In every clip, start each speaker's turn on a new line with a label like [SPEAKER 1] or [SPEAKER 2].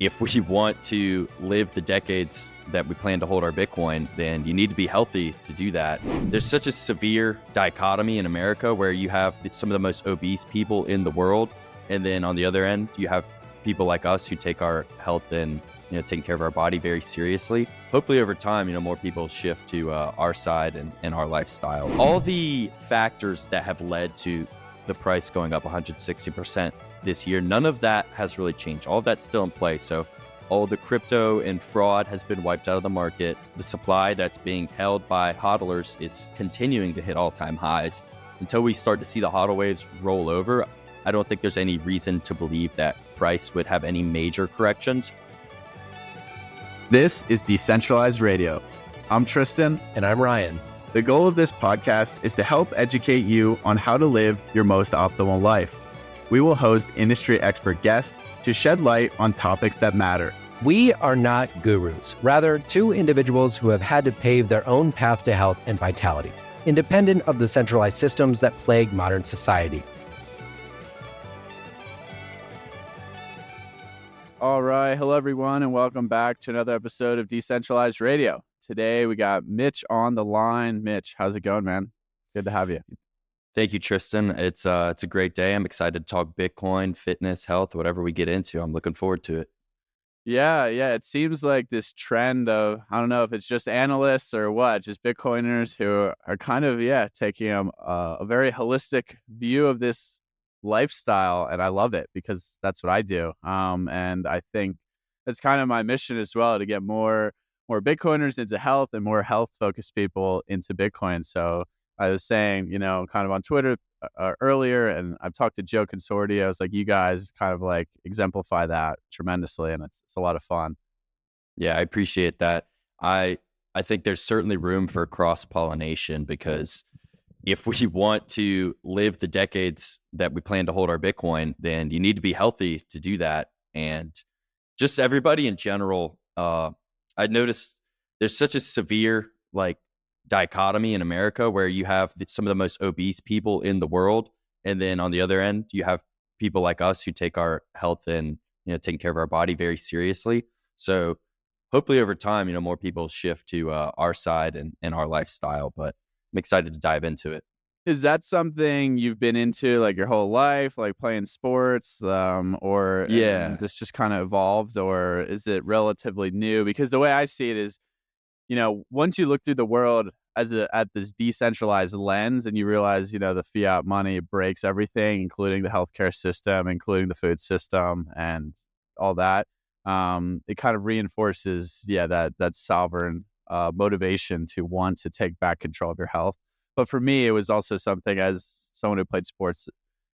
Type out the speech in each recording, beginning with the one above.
[SPEAKER 1] if we want to live the decades that we plan to hold our Bitcoin, then you need to be healthy to do that. There's such a severe dichotomy in America where you have some of the most obese people in the world. And then on the other end, you have people like us who take our health and taking care of our body very seriously. Hopefully over time, more people shift to our side and our lifestyle. All the factors that have led to the price going up 160% this year, none of that has really changed. All of that's still in play. So all the crypto and fraud has been wiped out of the market. The supply that's being held by hodlers is continuing to hit all-time highs. Until we start to see the hodl waves roll over, I don't think there's any reason to believe that price would have any major corrections.
[SPEAKER 2] This is Decentralized Radio. I'm Tristan.
[SPEAKER 3] And I'm Ryan.
[SPEAKER 2] The goal of this podcast is to help educate you on how to live your most optimal life. We will host industry expert guests to shed light on topics that matter.
[SPEAKER 3] We are not gurus, rather two individuals who have had to pave their own path to health and vitality, independent of the centralized systems that plague modern society.
[SPEAKER 2] All right. Hello, everyone, and welcome back to another episode of Decentralized Radio. Today, we got Mitch on the line. Mitch, how's it going, man? Good to have you.
[SPEAKER 1] Thank you, Tristan. It's a great day. I'm excited to talk Bitcoin, fitness, health, whatever we get into. I'm looking forward to it.
[SPEAKER 2] Yeah. It seems like this trend of, I don't know if it's just analysts or what, just Bitcoiners who are kind of, taking a very holistic view of this lifestyle. And I love it because that's what I do. And I think that's kind of my mission as well, to get more Bitcoiners into health and more health-focused people into Bitcoin. So I was saying, kind of on Twitter earlier, and I've talked to Joe Consorti. I was like, you guys kind of like exemplify that tremendously, and it's a lot of fun.
[SPEAKER 1] Yeah, I appreciate that. I think there's certainly room for cross-pollination, because if we want to live the decades that we plan to hold our Bitcoin, then you need to be healthy to do that. And just everybody in general, I noticed there's such a severe dichotomy in America where you have some of the most obese people in the world. And then on the other end, you have people like us who take our health and taking care of our body very seriously. So hopefully over time, more people shift to our side and our lifestyle. But I'm excited to dive into it.
[SPEAKER 2] Is that something you've been into like your whole life, like playing sports, or this just kind of evolved, or is it relatively new? Because the way I see it is, once you look through the world at this decentralized lens, and you realize, the fiat money breaks everything, including the healthcare system, including the food system, and all that, it kind of reinforces, that sovereign motivation to want to take back control of your health. But for me, it was also something, as someone who played sports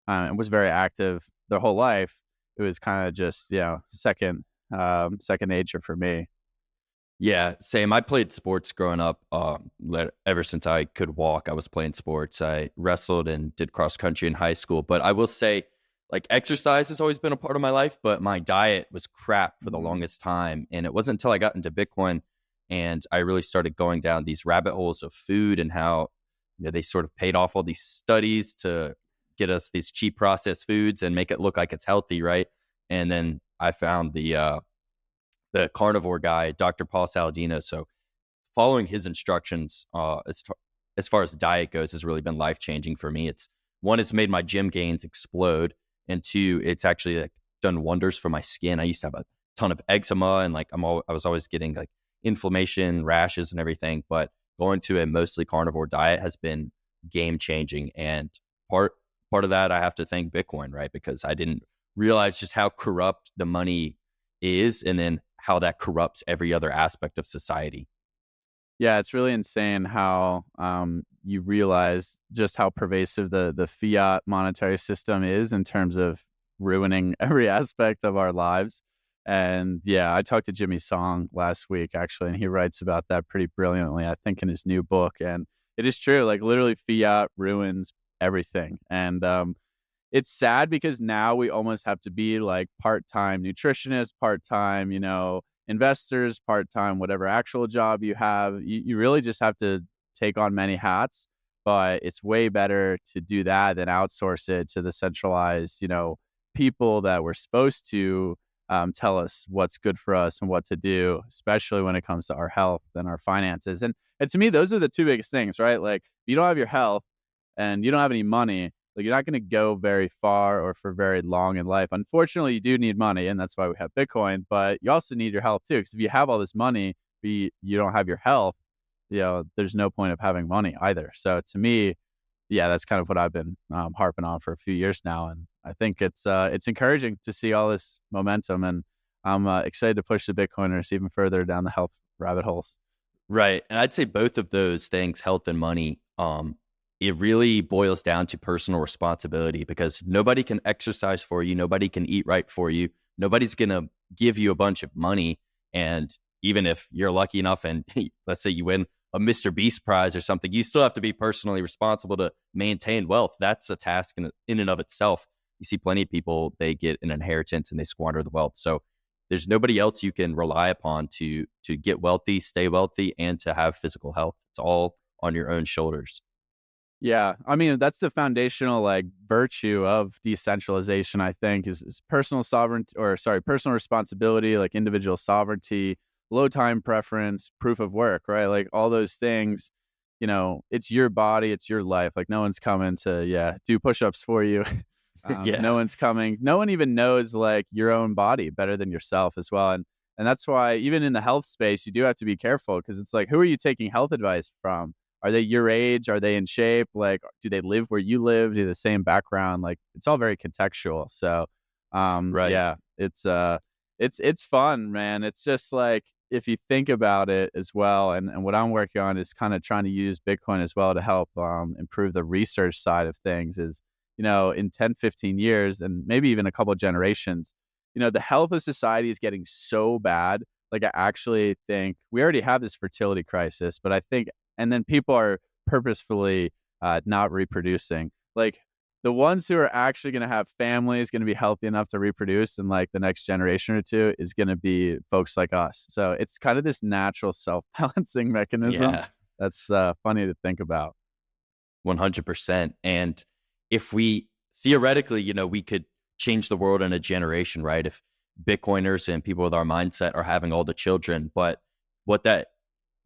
[SPEAKER 2] and was very active their whole life, it was kind of just, second nature for me.
[SPEAKER 1] Yeah, same. I played sports growing up. Ever since I could walk, I was playing sports. I wrestled and did cross country in high school. But I will say, exercise has always been a part of my life, but my diet was crap for the longest time. And it wasn't until I got into Bitcoin and I really started going down these rabbit holes of food and how they sort of paid off all these studies to get us these cheap processed foods and make it look like it's healthy, right? And then I found the carnivore guy, Dr. Paul Saladino. So following his instructions as far as diet goes has really been life-changing for me. It's made my gym gains explode, and two, it's actually done wonders for my skin. I used to have a ton of eczema, and I was always getting inflammation, rashes, and everything. But going to a mostly carnivore diet has been game-changing, and part of that I have to thank Bitcoin, right? Because I didn't realize just how corrupt the money is, and then how that corrupts every other aspect of society.
[SPEAKER 2] Yeah, it's really insane how you realize just how pervasive the fiat monetary system is in terms of ruining every aspect of our lives. And I talked to Jimmy Song last week, actually, and he writes about that pretty brilliantly, I think, in his new book. And it is true, literally fiat ruins everything. And it's sad because now we almost have to be part-time nutritionists, part-time, investors, part-time, whatever actual job you have. You really just have to take on many hats, but it's way better to do that than outsource it to the centralized, people that we're supposed to tell us what's good for us and what to do, especially when it comes to our health and our finances. And to me, those are the two biggest things, right? Like, if you don't have your health and you don't have any money, like, you're not going to go very far or for very long in life. Unfortunately, you do need money, and that's why we have Bitcoin. But you also need your health too, because if you have all this money, but you don't have your health, there's no point of having money either. So to me, yeah, that's kind of what I've been harping on for a few years now, and I think it's encouraging to see all this momentum, and I'm excited to push the Bitcoiners even further down the health rabbit holes.
[SPEAKER 1] Right. And I'd say both of those things, health and money, it really boils down to personal responsibility, because nobody can exercise for you. Nobody can eat right for you. Nobody's going to give you a bunch of money. And even if you're lucky enough and let's say you win a Mr. Beast prize or something, you still have to be personally responsible to maintain wealth. That's a task in and of itself. You see plenty of people, they get an inheritance and they squander the wealth. So there's nobody else you can rely upon to get wealthy, stay wealthy, and to have physical health. It's all on your own shoulders.
[SPEAKER 2] Yeah, I mean, that's the foundational virtue of decentralization, I think, is personal sovereignty, or sorry, personal responsibility, like individual sovereignty, low time preference, proof of work, right? Like all those things, it's your body, it's your life. Like no one's coming to do push-ups for you. No one's coming. No one even knows like your own body better than yourself as well. And that's why even in the health space, you do have to be careful, because it's like, who are you taking health advice from? Are they your age? Are they in shape? Like, do they live where you live? Do they have the same background? Like, it's all very contextual. So,
[SPEAKER 1] Right.
[SPEAKER 2] yeah, it's fun, man. It's just like, if you think about it as well, and what I'm working on is kind of trying to use Bitcoin as well to help improve the research side of things. Is, in 10, 15 years, and maybe even a couple of generations, the health of society is getting so bad. Like, I actually think we already have this fertility crisis, but I think, and then people are purposefully not reproducing. Like, the ones who are actually going to have families, going to be healthy enough to reproduce in like the next generation or two, is going to be folks like us. So it's kind of this natural self-balancing mechanism.
[SPEAKER 1] Yeah.
[SPEAKER 2] That's funny to think about.
[SPEAKER 1] 100%. And if we theoretically, we could change the world in a generation, right? If Bitcoiners and people with our mindset are having all the children. But what that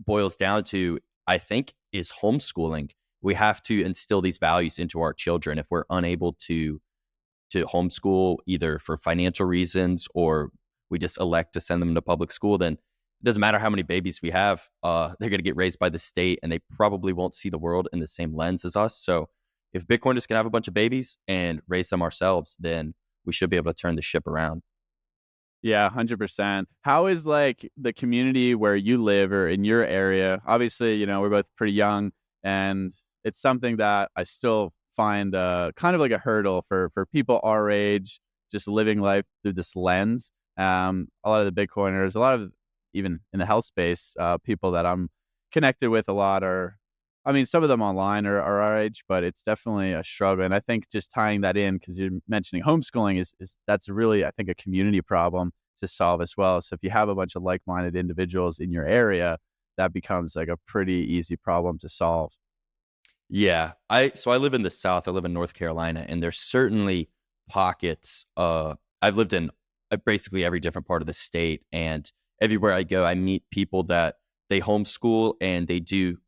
[SPEAKER 1] boils down to, I think, is homeschooling. We have to instill these values into our children. If we're unable to homeschool, either for financial reasons or we just elect to send them to public school, then it doesn't matter how many babies we have. They're going to get raised by the state, and they probably won't see the world in the same lens as us. So if Bitcoiners can have a bunch of babies and raise them ourselves, then we should be able to turn the ship around.
[SPEAKER 2] Yeah, 100%. How is like the community where you live or in your area? Obviously, we're both pretty young, and it's something that I still find kind of like a hurdle for people our age, just living life through this lens. A lot of the Bitcoiners, a lot of, even in the health space, people that I'm connected with a lot are, I mean, some of them online are our age, but it's definitely a struggle. And I think just tying that in, because you're mentioning homeschooling, is that's really, I think, a community problem to solve as well. So if you have a bunch of like-minded individuals in your area, that becomes like a pretty easy problem to solve.
[SPEAKER 1] Yeah. I live in the South. I live in North Carolina, and there's certainly pockets. I've lived in basically every different part of the state, and everywhere I go, I meet people that they homeschool, and they do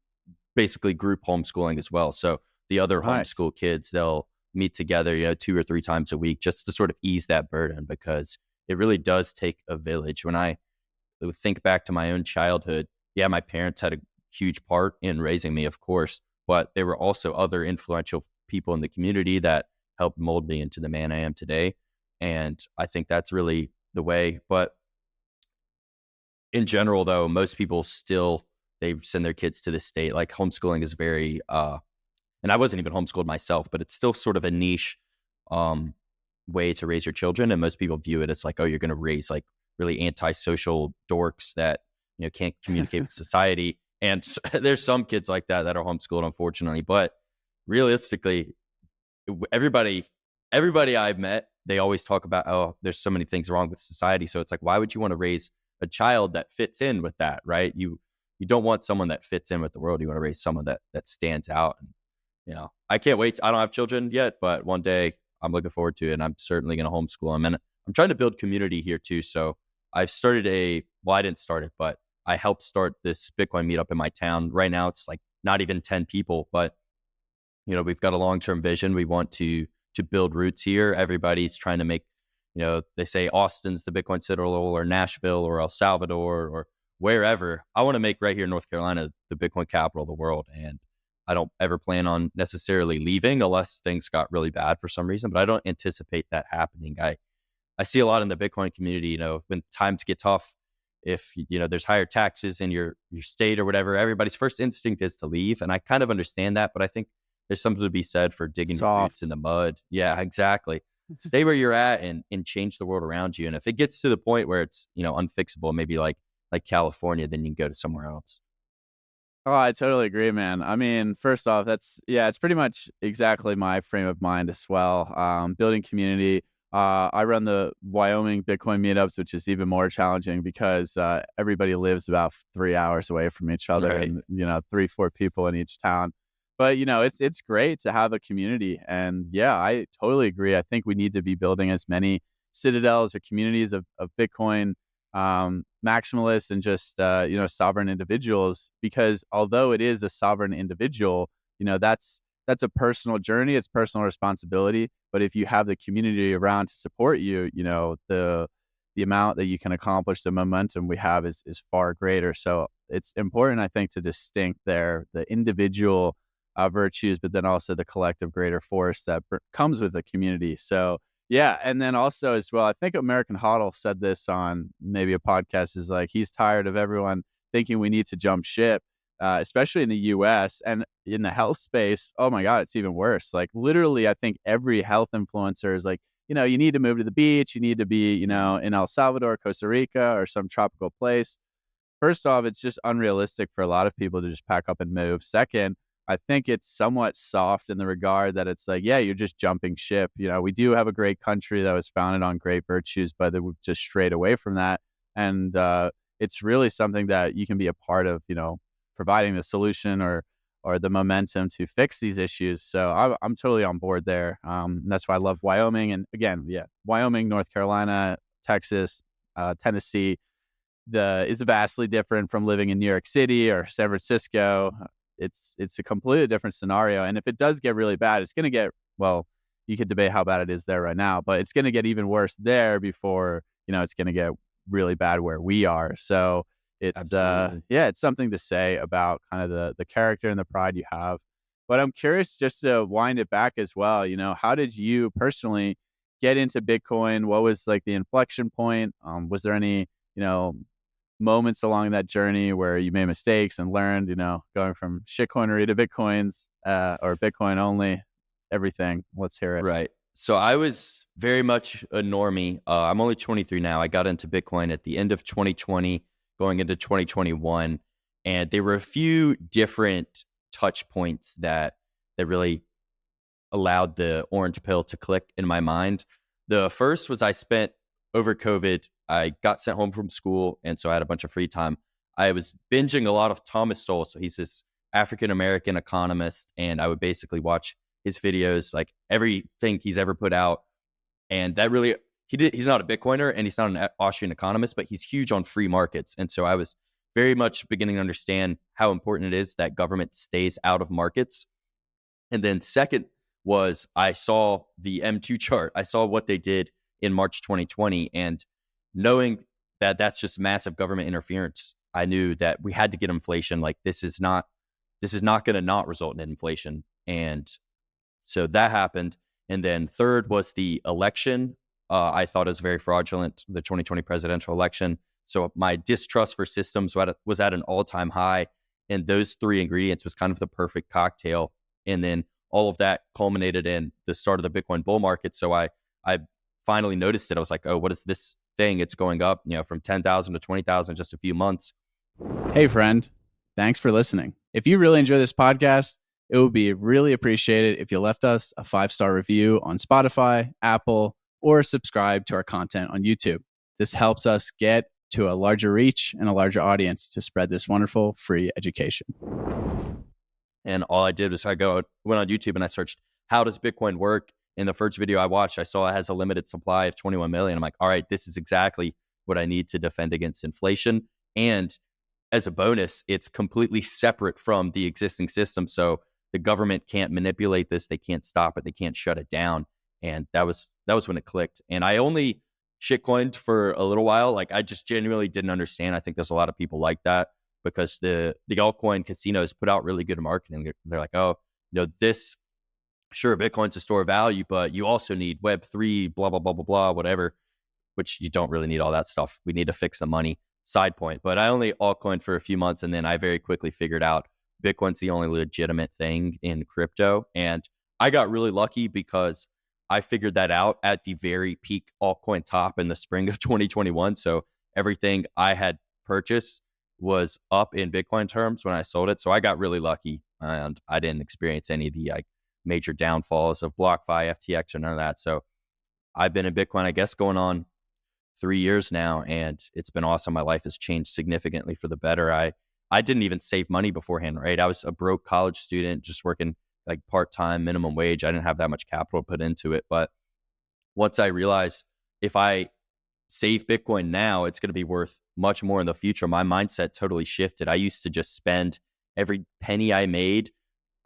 [SPEAKER 1] basically group homeschooling as well. So the other homeschool kids, they'll meet together, 2 or 3 times a week, just to sort of ease that burden, because it really does take a village. When I think back to my own childhood, yeah, my parents had a huge part in raising me, of course, but there were also other influential people in the community that helped mold me into the man I am today. And I think that's really the way. But in general, though, most people still, they send their kids to the state. Like, homeschooling is very, and I wasn't even homeschooled myself, but it's still sort of a niche way to raise your children. And most people view it as like, oh, you're going to raise like really antisocial dorks that, can't communicate with society. And there's some kids like that are homeschooled, unfortunately. But realistically, everybody I've met, they always talk about, oh, there's so many things wrong with society. So it's like, why would you want to raise a child that fits in with that, right? You don't want someone that fits in with the world. You want to raise someone that stands out. And, I can't wait. I don't have children yet, but one day I'm looking forward to it, and I'm certainly going to homeschool them. And I'm trying to build community here too. So I've started I didn't start it, but I helped start this Bitcoin meetup in my town. Right now, it's like not even 10 people, but we've got a long-term vision. We want to build roots here. Everybody's trying to make, they say Austin's the Bitcoin Citadel, or Nashville, or El Salvador, or wherever. I want to make right here in North Carolina the Bitcoin capital of the world. And I don't ever plan on necessarily leaving unless things got really bad for some reason, but I don't anticipate that happening. I see a lot in the Bitcoin community, when times get tough, if there's higher taxes in your state or whatever, everybody's first instinct is to leave. And I kind of understand that, but I think there's something to be said for digging your roots in the mud. Yeah, exactly. Stay where you're at and change the world around you. And if it gets to the point where it's, unfixable, maybe like California, then you can go to somewhere else.
[SPEAKER 2] Oh, I totally agree, man. I mean, first off, it's pretty much exactly my frame of mind as well. Building community. I run the Wyoming Bitcoin meetups, which is even more challenging because everybody lives about 3 hours away from each other, right. And 3-4 people in each town. But it's great to have a community, and yeah, I totally agree. I think we need to be building as many citadels or communities of Bitcoin maximalists and just sovereign individuals, because although it is a sovereign individual, that's a personal journey, it's personal responsibility. But if you have the community around to support you, the amount that you can accomplish, the momentum we have is far greater. So it's important, I think, to distinct the individual virtues, but then also the collective greater force that comes with the community. So yeah, and then also as well, I think American Hodl said this on maybe a podcast, is like he's tired of everyone thinking we need to jump ship, especially in the US and in the health space. Oh my God, it's even worse. Like literally, I think every health influencer is like, you need to move to the beach, you need to be, in El Salvador, Costa Rica, or some tropical place. First off, it's just unrealistic for a lot of people to just pack up and move. Second, I think it's somewhat soft in the regard that it's like, yeah, you're just jumping ship. We do have a great country that was founded on great virtues, but we've just strayed away from that. And it's really something that you can be a part of, providing the solution or the momentum to fix these issues. So I'm totally on board there. That's why I love Wyoming. And again, yeah, Wyoming, North Carolina, Texas, Tennessee, is vastly different from living in New York City or San Francisco. It's a completely different scenario. And if it does get really bad, it's going to get, well, you could debate how bad it is there right now, but it's going to get even worse there before, it's going to get really bad where we are. So it's, it's something to say about kind of the character and the pride you have. But I'm curious, just to wind it back as well, how did you personally get into Bitcoin? What was like the inflection point? Was there any, moments along that journey where you made mistakes and learned, going from shitcoinery to Bitcoins, or Bitcoin only, everything? Let's hear it.
[SPEAKER 1] Right. So I was very much a normie. I'm only 23 now. I got into Bitcoin at the end of 2020, going into 2021. And there were a few different touch points that really allowed the orange pill to click in my mind. The first was I spent over COVID, I got sent home from school, and so I had a bunch of free time. I was binging a lot of Thomas Sowell. So he's this African-American economist, and I would basically watch his videos, like everything he's ever put out. And that really, he's not a Bitcoiner and he's not an Austrian economist, but he's huge on free markets. And so I was very much beginning to understand how important it is that government stays out of markets. And then second was I saw the M2 chart. I saw what they did in March 2020, and knowing that that's just massive government interference, I knew that we had to get inflation. Like this is not going to not result in inflation. And so that happened. And then third was the election. I thought it was very fraudulent, the 2020 presidential election. So my distrust for systems was at an all-time high. And those three ingredients was kind of the perfect cocktail. And then all of that culminated in the start of the Bitcoin bull market. So I finally noticed it. I was like, oh, what is this thing? It's going up, from 10,000 to 20,000 in just a few months.
[SPEAKER 2] Hey, friend. Thanks for listening. If you really enjoy this podcast, it would be really appreciated if you left us a 5-star review on Spotify, Apple, or subscribe to our content on YouTube. This helps us get to a larger reach and a larger audience to spread this wonderful free education.
[SPEAKER 1] And all I did was went on YouTube and I searched, how does Bitcoin work? in the first video I watched, I saw it has a limited supply of 21 million. I'm like, all right, this is exactly what I need to defend against inflation. And as a bonus, it's completely separate from the existing system. So the government can't manipulate this. They can't stop it. They can't shut it down. And that was when it clicked. And I only shitcoined for a little while. Like, I just genuinely didn't understand. I think there's a lot of people like that because the altcoin casinos put out really good marketing. They're like, oh, this, sure, Bitcoin's a store of value, but you also need Web3, blah, blah, blah, blah, blah, whatever, which you don't really need all that stuff. We need to fix the money. Side point. But I only altcoined for a few months, and then I very quickly figured out Bitcoin's the only legitimate thing in crypto. And I got really lucky because I figured that out at the very peak altcoin top in the spring of 2021. So everything I had purchased was up in Bitcoin terms when I sold it. So I got really lucky, and I didn't experience any of the major downfalls of BlockFi, FTX, or none of that. So I've been in Bitcoin, I guess, going on 3 years now, and it's been awesome. My life has changed significantly for the better. I didn't even save money beforehand, right? I was a broke college student, just working like part-time minimum wage. I didn't have that much capital put into it. But once I realized if I save Bitcoin now, it's going to be worth much more in the future, my mindset totally shifted. I used to just spend every penny I made.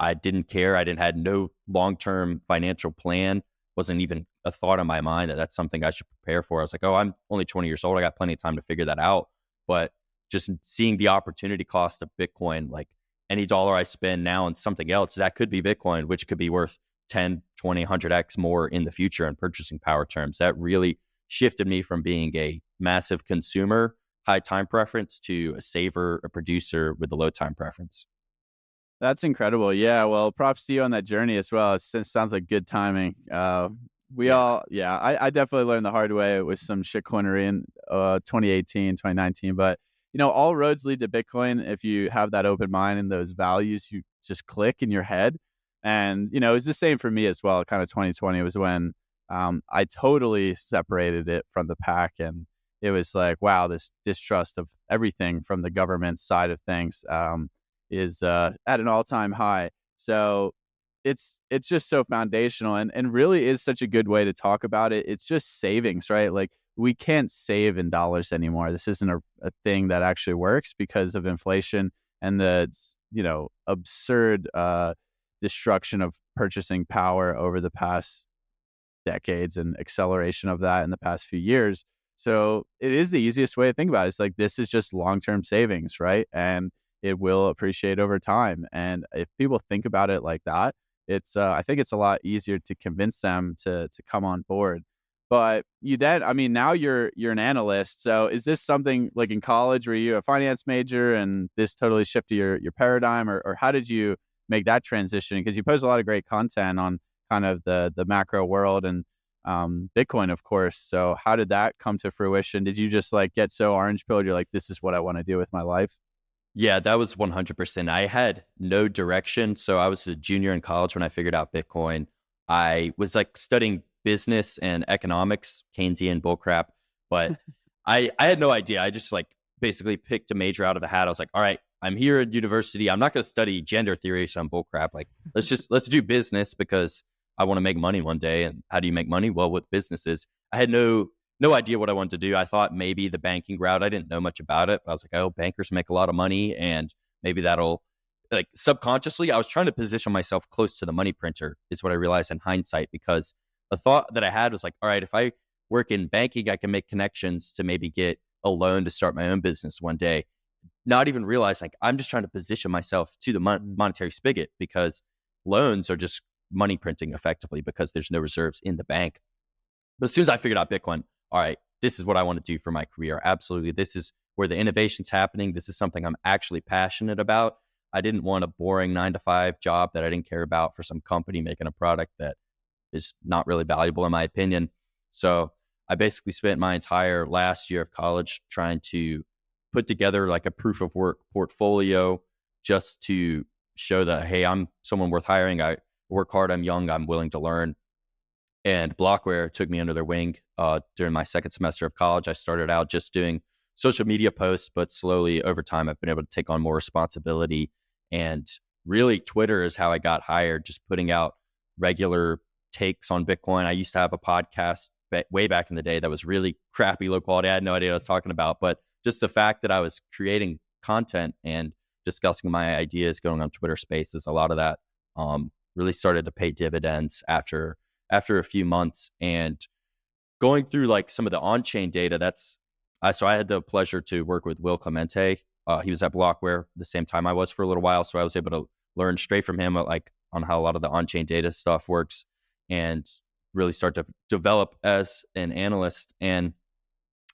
[SPEAKER 1] I didn't care. I had no long-term financial plan. Wasn't even a thought in my mind that that's something I should prepare for. I was like, oh, I'm only 20 years old. I got plenty of time to figure that out. But just seeing the opportunity cost of Bitcoin, like any dollar I spend now on something else, that could be Bitcoin, which could be worth 10, 20, 100x more in the future in purchasing power terms. That really shifted me from being a massive consumer, high time preference, to a saver, a producer with a low time preference.
[SPEAKER 2] That's incredible. Yeah. Well, props to you on that journey as well. It sounds like good timing. I definitely learned the hard way with some shitcoinery in 2018, 2019. But, all roads lead to Bitcoin. If you have that open mind and those values, you just click in your head. And, it was the same for me as well. Kind of 2020 was when I totally separated it from the pack. And it was like, wow, this distrust of everything from the government side of things is at an all-time high. So it's just so foundational and really is such a good way to talk about it. It's just savings, right? Like, we can't save in dollars anymore. This isn't a thing that actually works because of inflation and the absurd destruction of purchasing power over the past decades and acceleration of that in the past few years. So it is the easiest way to think about it. It's like, this is just long-term savings, right? And it will appreciate over time. And if people think about it like that, it's I think it's a lot easier to convince them to come on board. But now you're an analyst. So is this something like in college, were you a finance major and this totally shifted your paradigm, or how did you make that transition? Because you post a lot of great content on kind of the macro world and Bitcoin, of course. So how did that come to fruition? Did you just get so orange pilled, you're like, this is what I want to do with my life?
[SPEAKER 1] Yeah, that was 100%. I had no direction. So I was a junior in college when I figured out Bitcoin. I was studying business and economics, Keynesian bullcrap, but I had no idea. I just basically picked a major out of the hat. I was like, all right, I'm here at university. I'm not going to study gender theory, some bullcrap. Let's do business because I want to make money one day. And how do you make money? Well, with businesses. I had no idea what I wanted to do. I thought maybe the banking route. I didn't know much about it. But I was like, oh, bankers make a lot of money, and maybe that'll subconsciously. I was trying to position myself close to the money printer, is what I realized in hindsight, because a thought that I had was all right, if I work in banking, I can make connections to maybe get a loan to start my own business one day. Not even realize I'm just trying to position myself to the monetary spigot, because loans are just money printing effectively because there's no reserves in the bank. But as soon as I figured out Bitcoin, all right, this is what I want to do for my career. Absolutely. This is where the innovation's happening. This is something I'm actually passionate about. I didn't want a boring 9-to-5 job that I didn't care about for some company making a product that is not really valuable in my opinion. So I basically spent my entire last year of college trying to put together a proof of work portfolio just to show that, hey, I'm someone worth hiring. I work hard. I'm young. I'm willing to learn. And Blockware took me under their wing during my second semester of college. I started out just doing social media posts, but slowly over time, I've been able to take on more responsibility. And really, Twitter is how I got hired, just putting out regular takes on Bitcoin. I used to have a podcast way back in the day that was really crappy, low quality. I had no idea what I was talking about, but just the fact that I was creating content and discussing my ideas, going on Twitter Spaces, a lot of that really started to pay dividends after a few months. And going through like some of the on-chain data, so I had the pleasure to work with Will Clemente. He was at Blockware the same time I was for a little while, so I was able to learn straight from him on how a lot of the on-chain data stuff works and really start to develop as an analyst. And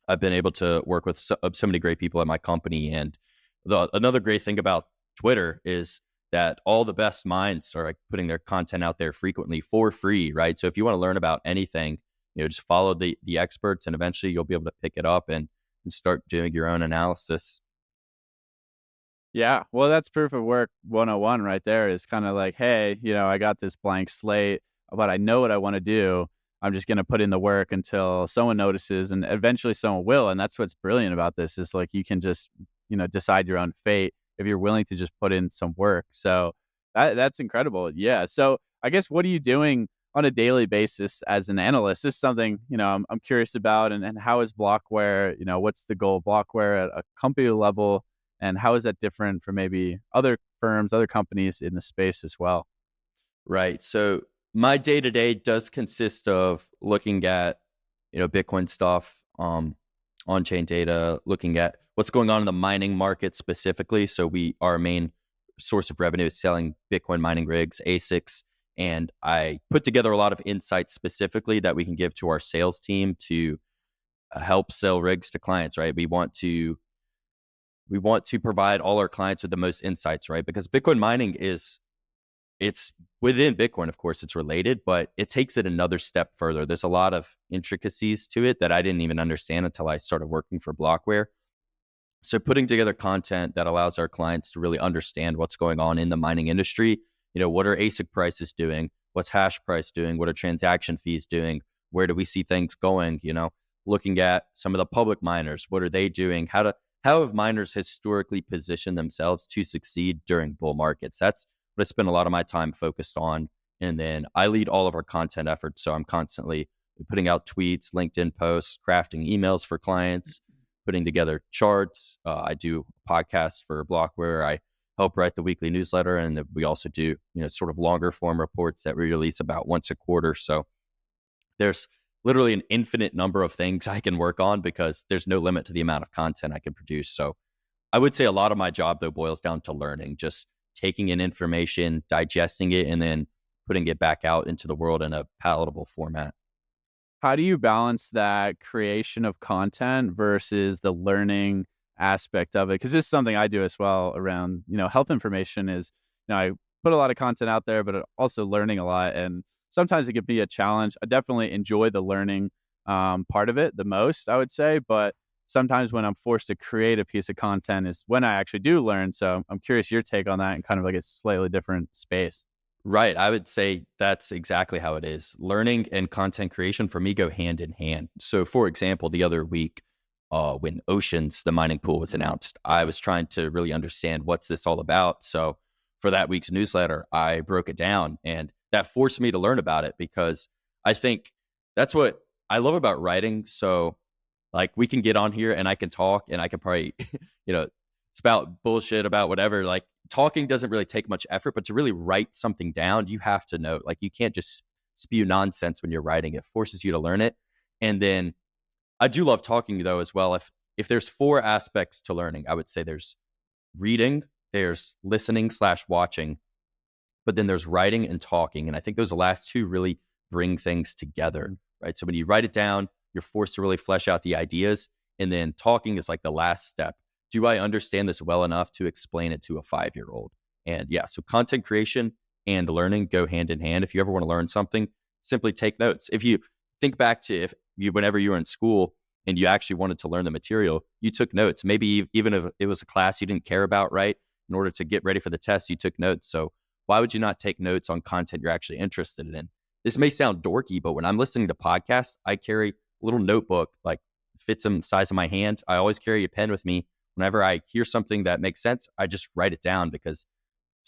[SPEAKER 1] I've been able to work with so many great people at my company. And another great thing about Twitter is that all the best minds are like putting their content out there frequently for free, right? So if you want to learn about anything, just follow the experts, and eventually you'll be able to pick it up and start doing your own analysis.
[SPEAKER 2] Yeah, well, that's proof of work 101 right there. Is kind of like, hey, I got this blank slate, but I know what I want to do. I'm just going to put in the work until someone notices, and eventually someone will. And that's what's brilliant about this is like you can just, decide your own fate if you're willing to just put in some work. So that's incredible. Yeah. So I guess, what are you doing on a daily basis as an analyst? This is something, I'm curious about. And how is Blockware, what's the goal of Blockware at a company level? And how is that different from maybe other firms, other companies in the space as well?
[SPEAKER 1] Right. So my day-to-day does consist of looking at, Bitcoin stuff, on-chain data, looking at what's going on in the mining market specifically. So our main source of revenue is selling Bitcoin mining rigs, ASICs, and I put together a lot of insights specifically that we can give to our sales team to help sell rigs to clients, right? We want to provide all our clients with the most insights, right? Because Bitcoin mining it's within Bitcoin, of course, it's related, but it takes it another step further. There's a lot of intricacies to it that I didn't even understand until I started working for Blockware. So putting together content that allows our clients to really understand what's going on in the mining industry. What are ASIC prices doing? What's hash price doing? What are transaction fees doing? Where do we see things going? Looking at some of the public miners, what are they doing? How have miners historically positioned themselves to succeed during bull markets? That's what I spend a lot of my time focused on. And then I lead all of our content efforts. So I'm constantly putting out tweets, LinkedIn posts, crafting emails for clients, putting together charts. I do podcasts for Blockware. I help write the weekly newsletter. And we also do, sort of longer form reports that we release about once a quarter. So there's literally an infinite number of things I can work on because there's no limit to the amount of content I can produce. So I would say a lot of my job, though, boils down to learning, just taking in information, digesting it, and then putting it back out into the world in a palatable format.
[SPEAKER 2] How do you balance that creation of content versus the learning aspect of it? Because this is something I do as well around, health information is, I put a lot of content out there, but also learning a lot. And sometimes it can be a challenge. I definitely enjoy the learning part of it the most, I would say. But sometimes when I'm forced to create a piece of content is when I actually do learn. So I'm curious your take on that in kind of like a slightly different space.
[SPEAKER 1] Right. I would say that's exactly how it is. Learning and content creation for me go hand in hand. So for example, the other week, when Oceans, the mining pool, was announced, I was trying to really understand what's this all about. So for that week's newsletter, I broke it down, and that forced me to learn about it because I think that's what I love about writing. So like we can get on here and I can talk and I can probably, spout bullshit about whatever. Like talking doesn't really take much effort, but to really write something down, you have to know, like you can't just spew nonsense when you're writing. It forces you to learn it. And then I do love talking though as well. If there's 4 aspects to learning, I would say there's reading, there's listening / watching, but then there's writing and talking. And I think those last 2 really bring things together, right? So when you write it down, you're forced to really flesh out the ideas. And then talking is like the last step. Do I understand this well enough to explain it to a 5-year-old? And yeah, so content creation and learning go hand in hand. If you ever want to learn something, simply take notes. If you think back to whenever you were in school and you actually wanted to learn the material, you took notes. Maybe even if it was a class you didn't care about, right? In order to get ready for the test, you took notes. So why would you not take notes on content you're actually interested in? This may sound dorky, but when I'm listening to podcasts, I carry a little notebook, like fits in the size of my hand. I always carry a pen with me. Whenever I hear something that makes sense, I just write it down because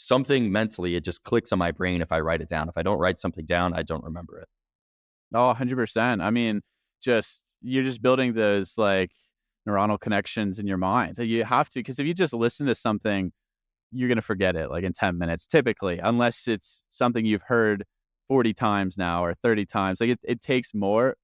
[SPEAKER 1] something mentally, it just clicks on my brain if I write it down. If I don't write something down, I don't remember it.
[SPEAKER 2] Oh, 100%. I mean, you're just building those like neuronal connections in your mind. You have to, because if you just listen to something, you're going to forget it like in 10 minutes, typically, unless it's something you've heard 40 times now or 30 times. Like it takes more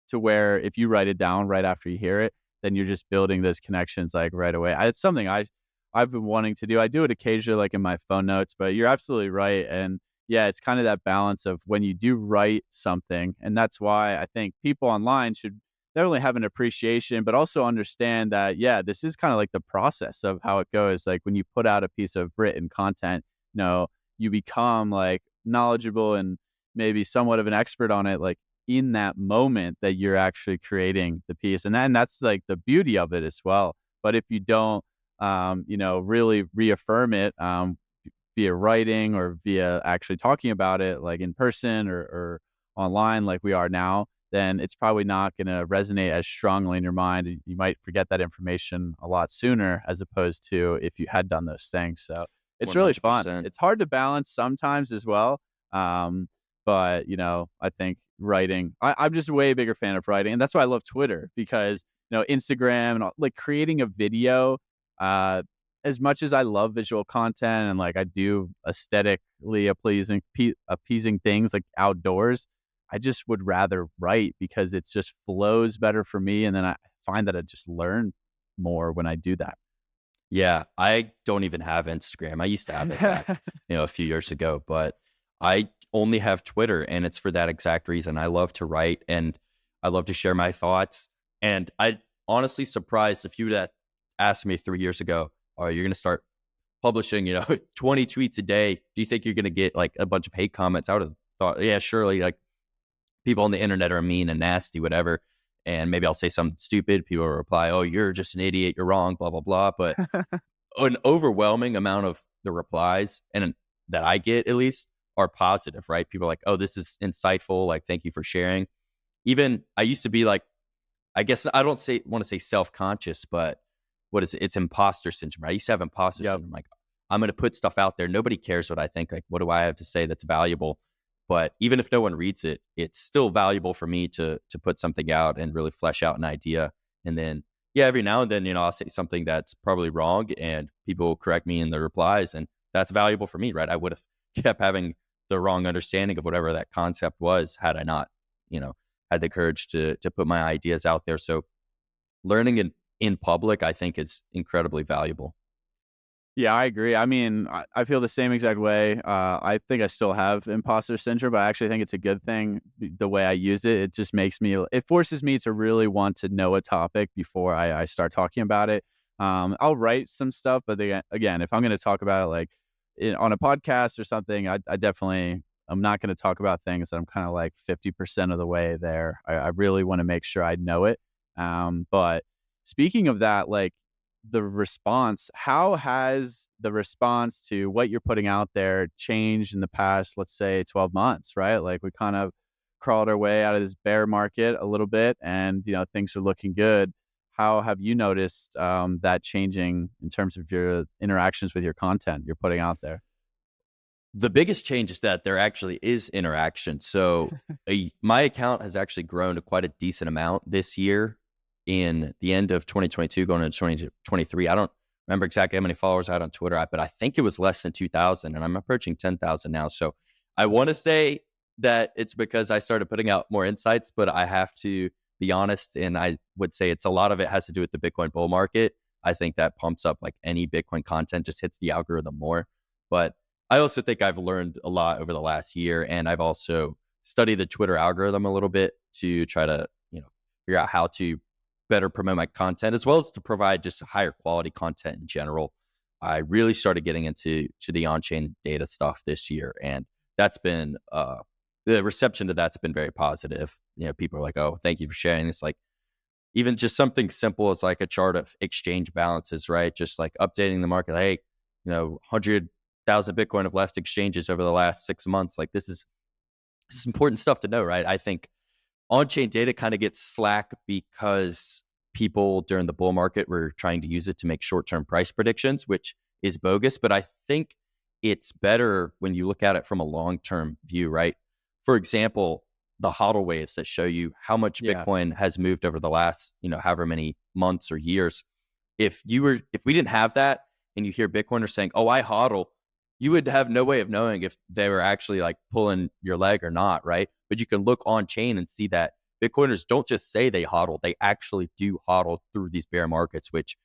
[SPEAKER 2] to where if you write it down right after you hear it, then you're just building those connections like right away. It's something I've been wanting to do. I do it occasionally, like in my phone notes, but you're absolutely right. And yeah, it's kind of that balance of when you do write something. And that's why I think people online should definitely have an appreciation, but also understand that, yeah, this is kind of like the process of how it goes. Like when you put out a piece of written content, you become like knowledgeable and maybe somewhat of an expert on it, like in that moment that you're actually creating the piece. And then that's like the beauty of it as well. But if you don't, really reaffirm it, via writing or via actually talking about it, like in person or online, like we are now, then it's probably not going to resonate as strongly in your mind. You might forget that information a lot sooner as opposed to if you had done those things. So it's really fun.
[SPEAKER 1] 100%.
[SPEAKER 2] It's hard to balance sometimes as well. But I think writing, I'm just a way bigger fan of writing. And that's why I love Twitter, because, Instagram and like creating a video, as much as I love visual content and like I do aesthetically appeasing things like outdoors, I just would rather write because it just flows better for me. And then I find that I just learn more when I do that.
[SPEAKER 1] Yeah, I don't even have Instagram. I used to have it back, a few years ago, but I only have Twitter, and it's for that exact reason. I love to write and I love to share my thoughts. And I honestly surprised if you would have asked me 3 years ago, "Oh, you're going to start publishing, 20 tweets a day. Do you think you're going to get like a bunch of hate comments?" I would have thought, yeah, surely, like people on the internet are mean and nasty, whatever. And maybe I'll say something stupid. People will reply, "Oh, you're just an idiot. You're wrong, blah, blah, blah." But an overwhelming amount of the replies, and that I get at least, are positive, right? People are like, "Oh, this is insightful. Like, thank you for sharing." Even I used to be like, I guess I don't want to say self-conscious, but what is it? It's imposter syndrome. I used to have imposter syndrome. Like, I'm going to put stuff out there. Nobody cares what I think. Like, what do I have to say that's valuable? But even if no one reads it, it's still valuable for me to put something out and really flesh out an idea. And then, yeah, every now and then, I'll say something that's probably wrong and people will correct me in the replies. And that's valuable for me, right? I would have kept having the wrong understanding of whatever that concept was had I not, had the courage to put my ideas out there. So learning in public, I think, is incredibly valuable.
[SPEAKER 2] Yeah, I agree. I mean, I feel the same exact way. I think I still have imposter syndrome, but I actually think it's a good thing the way I use it. It just it forces me to really want to know a topic before I start talking about it. I'll write some stuff, but again, if I'm going to talk about it like on a podcast or something, I definitely, I'm not going to talk about things that I'm kind of like 50% of the way there. I really want to make sure I know it. But speaking of that, like, how has the response to what you're putting out there changed in the past, let's say 12 months, right? Like we kind of crawled our way out of this bear market a little bit and, things are looking good. How have you noticed that changing in terms of your interactions with your content you're putting out there?
[SPEAKER 1] The biggest change is that there actually is interaction. So my account has actually grown to quite a decent amount this year. In the end of 2022, going into 2023, I don't remember exactly how many followers I had on Twitter, but I think it was less than 2,000, and I'm approaching 10,000 now. So I want to say that it's because I started putting out more insights, but I have to be honest, and I would say a lot of it has to do with the Bitcoin bull market. I think that pumps up like any Bitcoin content, just hits the algorithm more. But I also think I've learned a lot over the last year, and I've also studied the Twitter algorithm a little bit to try to, figure out how to better promote my content, as well as to provide just higher quality content in general. I really started getting into the on-chain data stuff this year, and that's been the reception to that's been very positive. People are like, "Oh, thank you for sharing." It's like even just something simple as like a chart of exchange balances, right? Just like updating the market. Hey, 100,000 Bitcoin have left exchanges over the last 6 months. Like this is important stuff to know, right? I think on-chain data kind of gets slack because people during the bull market were trying to use it to make short-term price predictions, which is bogus. But I think it's better when you look at it from a long-term view, right? For example, the hodl waves that show you how much Bitcoin has moved over the last, however many months or years. If we didn't have that and you hear Bitcoiners saying, "Oh, I hodl," you would have no way of knowing if they were actually like pulling your leg or not, right? But you can look on chain and see that Bitcoiners don't just say they hodl, they actually do hodl through these bear markets, which,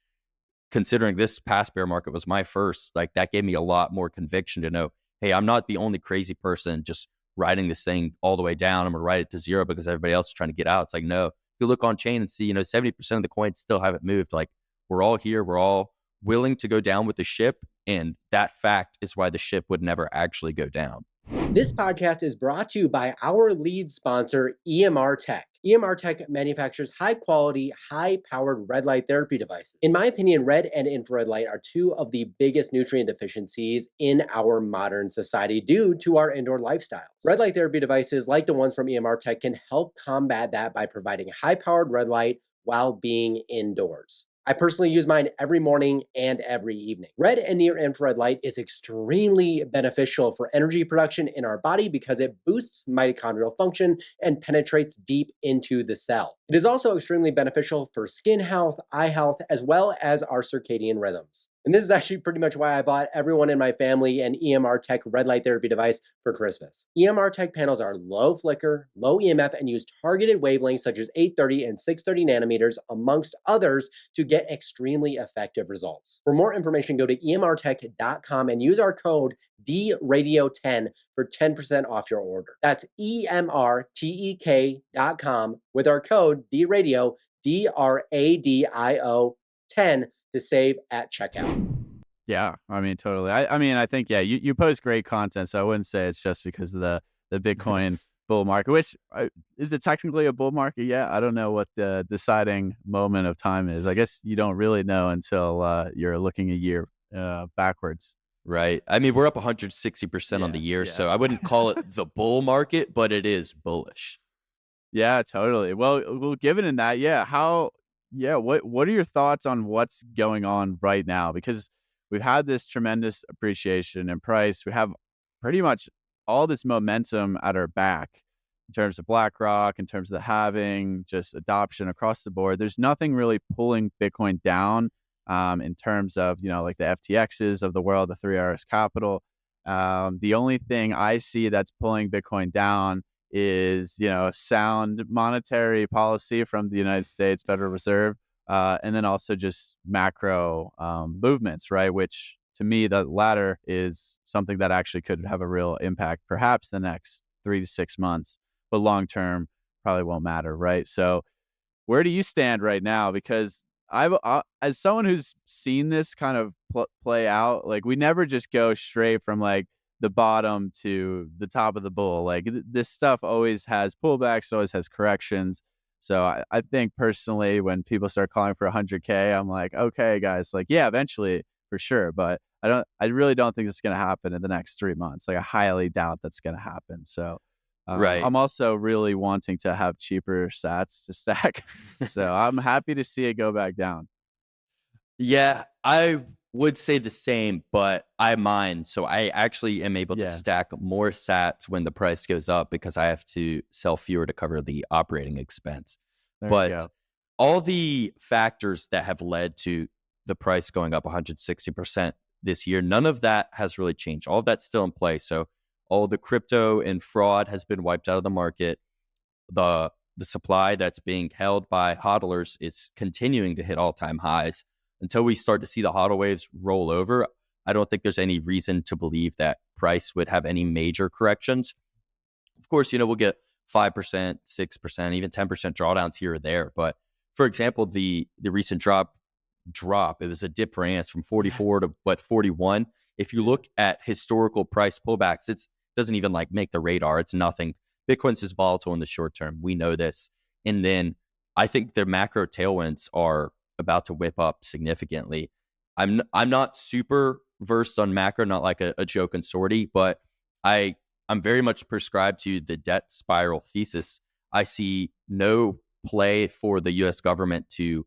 [SPEAKER 1] considering this past bear market was my first, like that gave me a lot more conviction to know, hey, I'm not the only crazy person just riding this thing all the way down. I'm going to ride it to zero because everybody else is trying to get out. It's like, no, you look on chain and see, 70% of the coins still haven't moved. Like, we're all here. We're all willing to go down with the ship. And that fact is why the ship would never actually go down.
[SPEAKER 3] This podcast is brought to you by our lead sponsor, EMRtek. EMRtek manufactures high-quality, high-powered red light therapy devices. In my opinion, red and infrared light are two of the biggest nutrient deficiencies in our modern society due to our indoor lifestyles. Red light therapy devices, like the ones from EMRtek, can help combat that by providing high-powered red light while being indoors. I personally use mine every morning and every evening. Red and near infrared light is extremely beneficial for energy production in our body because it boosts mitochondrial function and penetrates deep into the cell. It is also extremely beneficial for skin health, eye health, as well as our circadian rhythms. And this is actually pretty much why I bought everyone in my family an EMRtek red light therapy device for Christmas. EMRtek panels are low flicker, low EMF, and use targeted wavelengths such as 830 and 630 nanometers, amongst others, to get extremely effective results. For more information, go to emrtek.com and use our code DRadio10 for 10% off your order. That's emrtek.com with our code DRadio, DRADIO 10 to save at checkout.
[SPEAKER 2] Yeah, I mean, totally. I think, you post great content, so I wouldn't say it's just because of the Bitcoin bull market, which is it technically a bull market yet? I don't know what the deciding moment of time is. I guess you don't really know until you're looking a year backwards.
[SPEAKER 1] Right. I mean, we're up 160% on the year, so I wouldn't call it the bull market, but it is bullish.
[SPEAKER 2] Yeah, totally. Well, given in that, what are your thoughts on what's going on right now? Because we've had this tremendous appreciation in price. We have pretty much all this momentum at our back in terms of BlackRock, in terms of the halving, just adoption across the board. There's nothing really pulling Bitcoin down in terms of, like the FTXs of the world, the 3RS Capital. The only thing I see that's pulling Bitcoin down is, sound monetary policy from the United States Federal Reserve, and then also just macro movements, right? Which to me, the latter is something that actually could have a real impact, perhaps the next 3 to 6 months, but long term probably won't matter, right? So where do you stand right now? Because as someone who's seen this kind of play out, like we never just go straight from like the bottom to the top of the bull. Like this stuff always has pullbacks, always has corrections. So I think personally, when people start calling for 100K, I'm like, okay, guys, like, yeah, eventually for sure. But I really don't think it's going to happen in the next 3 months. Like I highly doubt that's going to happen. So
[SPEAKER 1] right.
[SPEAKER 2] I'm also really wanting to have cheaper sats to stack. So I'm happy to see it go back down.
[SPEAKER 1] Yeah, I would say the same, but I mine. So I actually am able to stack more sats when the price goes up because I have to sell fewer to cover the operating expense. But all the factors that have led to the price going up 160% this year, none of that has really changed. All of that's still in play. So all the crypto and fraud has been wiped out of the market. The supply that's being held by hodlers is continuing to hit all-time highs. Until we start to see the hodl waves roll over, I don't think there's any reason to believe that price would have any major corrections. Of course, we'll get 5%, 6%, even 10% drawdowns here or there. But for example, the recent drop, it was a dip for ants from 44 to 41. If you look at historical price pullbacks, it doesn't even like make the radar. It's nothing. Bitcoin's just volatile in the short term. We know this. And then I think the macro tailwinds are about to whip up significantly. I'm not super versed on macro, not like a joke and sortie, but I'm very much prescribed to the debt spiral thesis. I see no play for the U.S. government to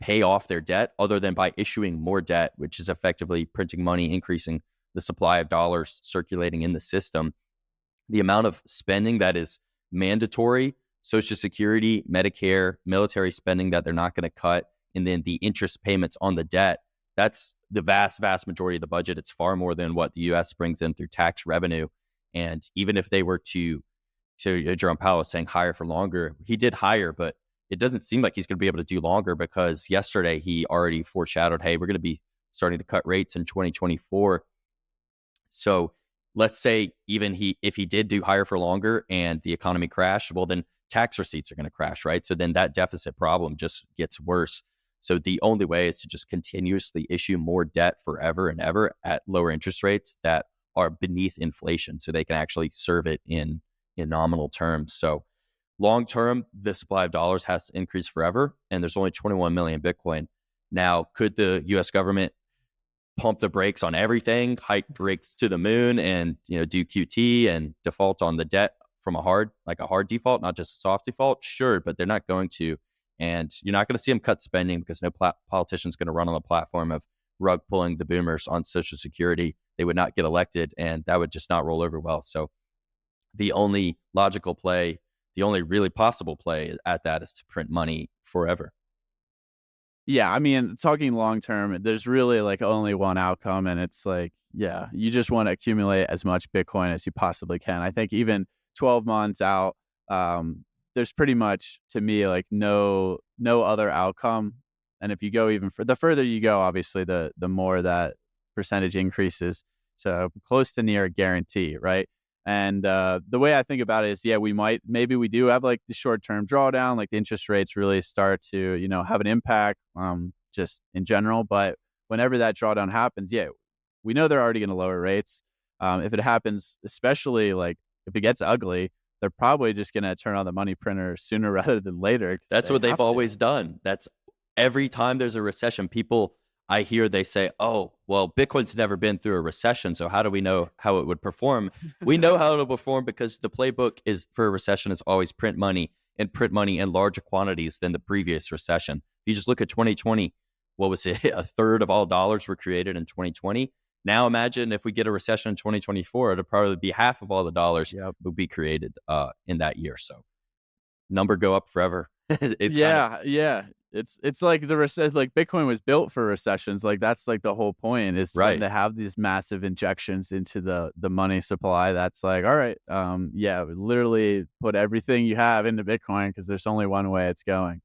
[SPEAKER 1] pay off their debt other than by issuing more debt, which is effectively printing money, increasing the supply of dollars circulating in the system, the amount of spending that is mandatory, Social Security, Medicare, military spending that they're not going to cut, and then the interest payments on the debt, that's the vast majority of the budget. It's far more than what the U.S. brings in through tax revenue. And even if they were to Jerome Powell was saying higher for longer, he did higher, but it doesn't seem like he's going to be able to do longer, because yesterday he already foreshadowed, hey, we're going to be starting to cut rates in 2024. So let's say even if he did do higher for longer and the economy crashed, well, then tax receipts are going to crash, right? So then that deficit problem just gets worse. So the only way is to just continuously issue more debt forever and ever at lower interest rates that are beneath inflation, so they can actually serve it in nominal terms. So long term, the supply of dollars has to increase forever, and there's only 21 million Bitcoin. Now, could the U.S. government pump the brakes on everything, hike brakes to the moon, and do QT and default on the debt from a hard default, not just a soft default? Sure, but they're not going to. And you're not going to see them cut spending, because no politician's going to run on the platform of rug pulling the boomers on Social Security. They would not get elected, and that would just not roll over well. So the only logical play, the only really possible play at that is to print money forever.
[SPEAKER 2] Yeah, I mean, talking long term, there's really like only one outcome, and it's like, yeah, you just want to accumulate as much Bitcoin as you possibly can. I think even 12 months out, there's pretty much, to me, like no other outcome. And if you go even the further you go, obviously the more that percentage increases. So close to near guarantee, right? And the way I think about it is, yeah, maybe we do have like the short-term drawdown, like the interest rates really start to, have an impact just in general. But whenever that drawdown happens, yeah, we know they're already going to lower rates. If it happens, especially like if it gets ugly, they're probably just going to turn on the money printer sooner rather than later.
[SPEAKER 1] That's what they've always done. That's every time there's a recession, I hear they say, oh, well, Bitcoin's never been through a recession, so how do we know how it would perform? We know how it'll perform because the playbook is for a recession is always print money in larger quantities than the previous recession. If you just look at 2020, what was it? A third of all dollars were created in 2020. Now imagine if we get a recession in 2024, it'll probably be half of all the dollars would be created in that year. So number go up forever.
[SPEAKER 2] It's like like Bitcoin was built for recessions. Like that's like the whole point is
[SPEAKER 1] right.
[SPEAKER 2] When they have these massive injections into the money supply. That's like, all right, literally put everything you have into Bitcoin because there's only one way it's going.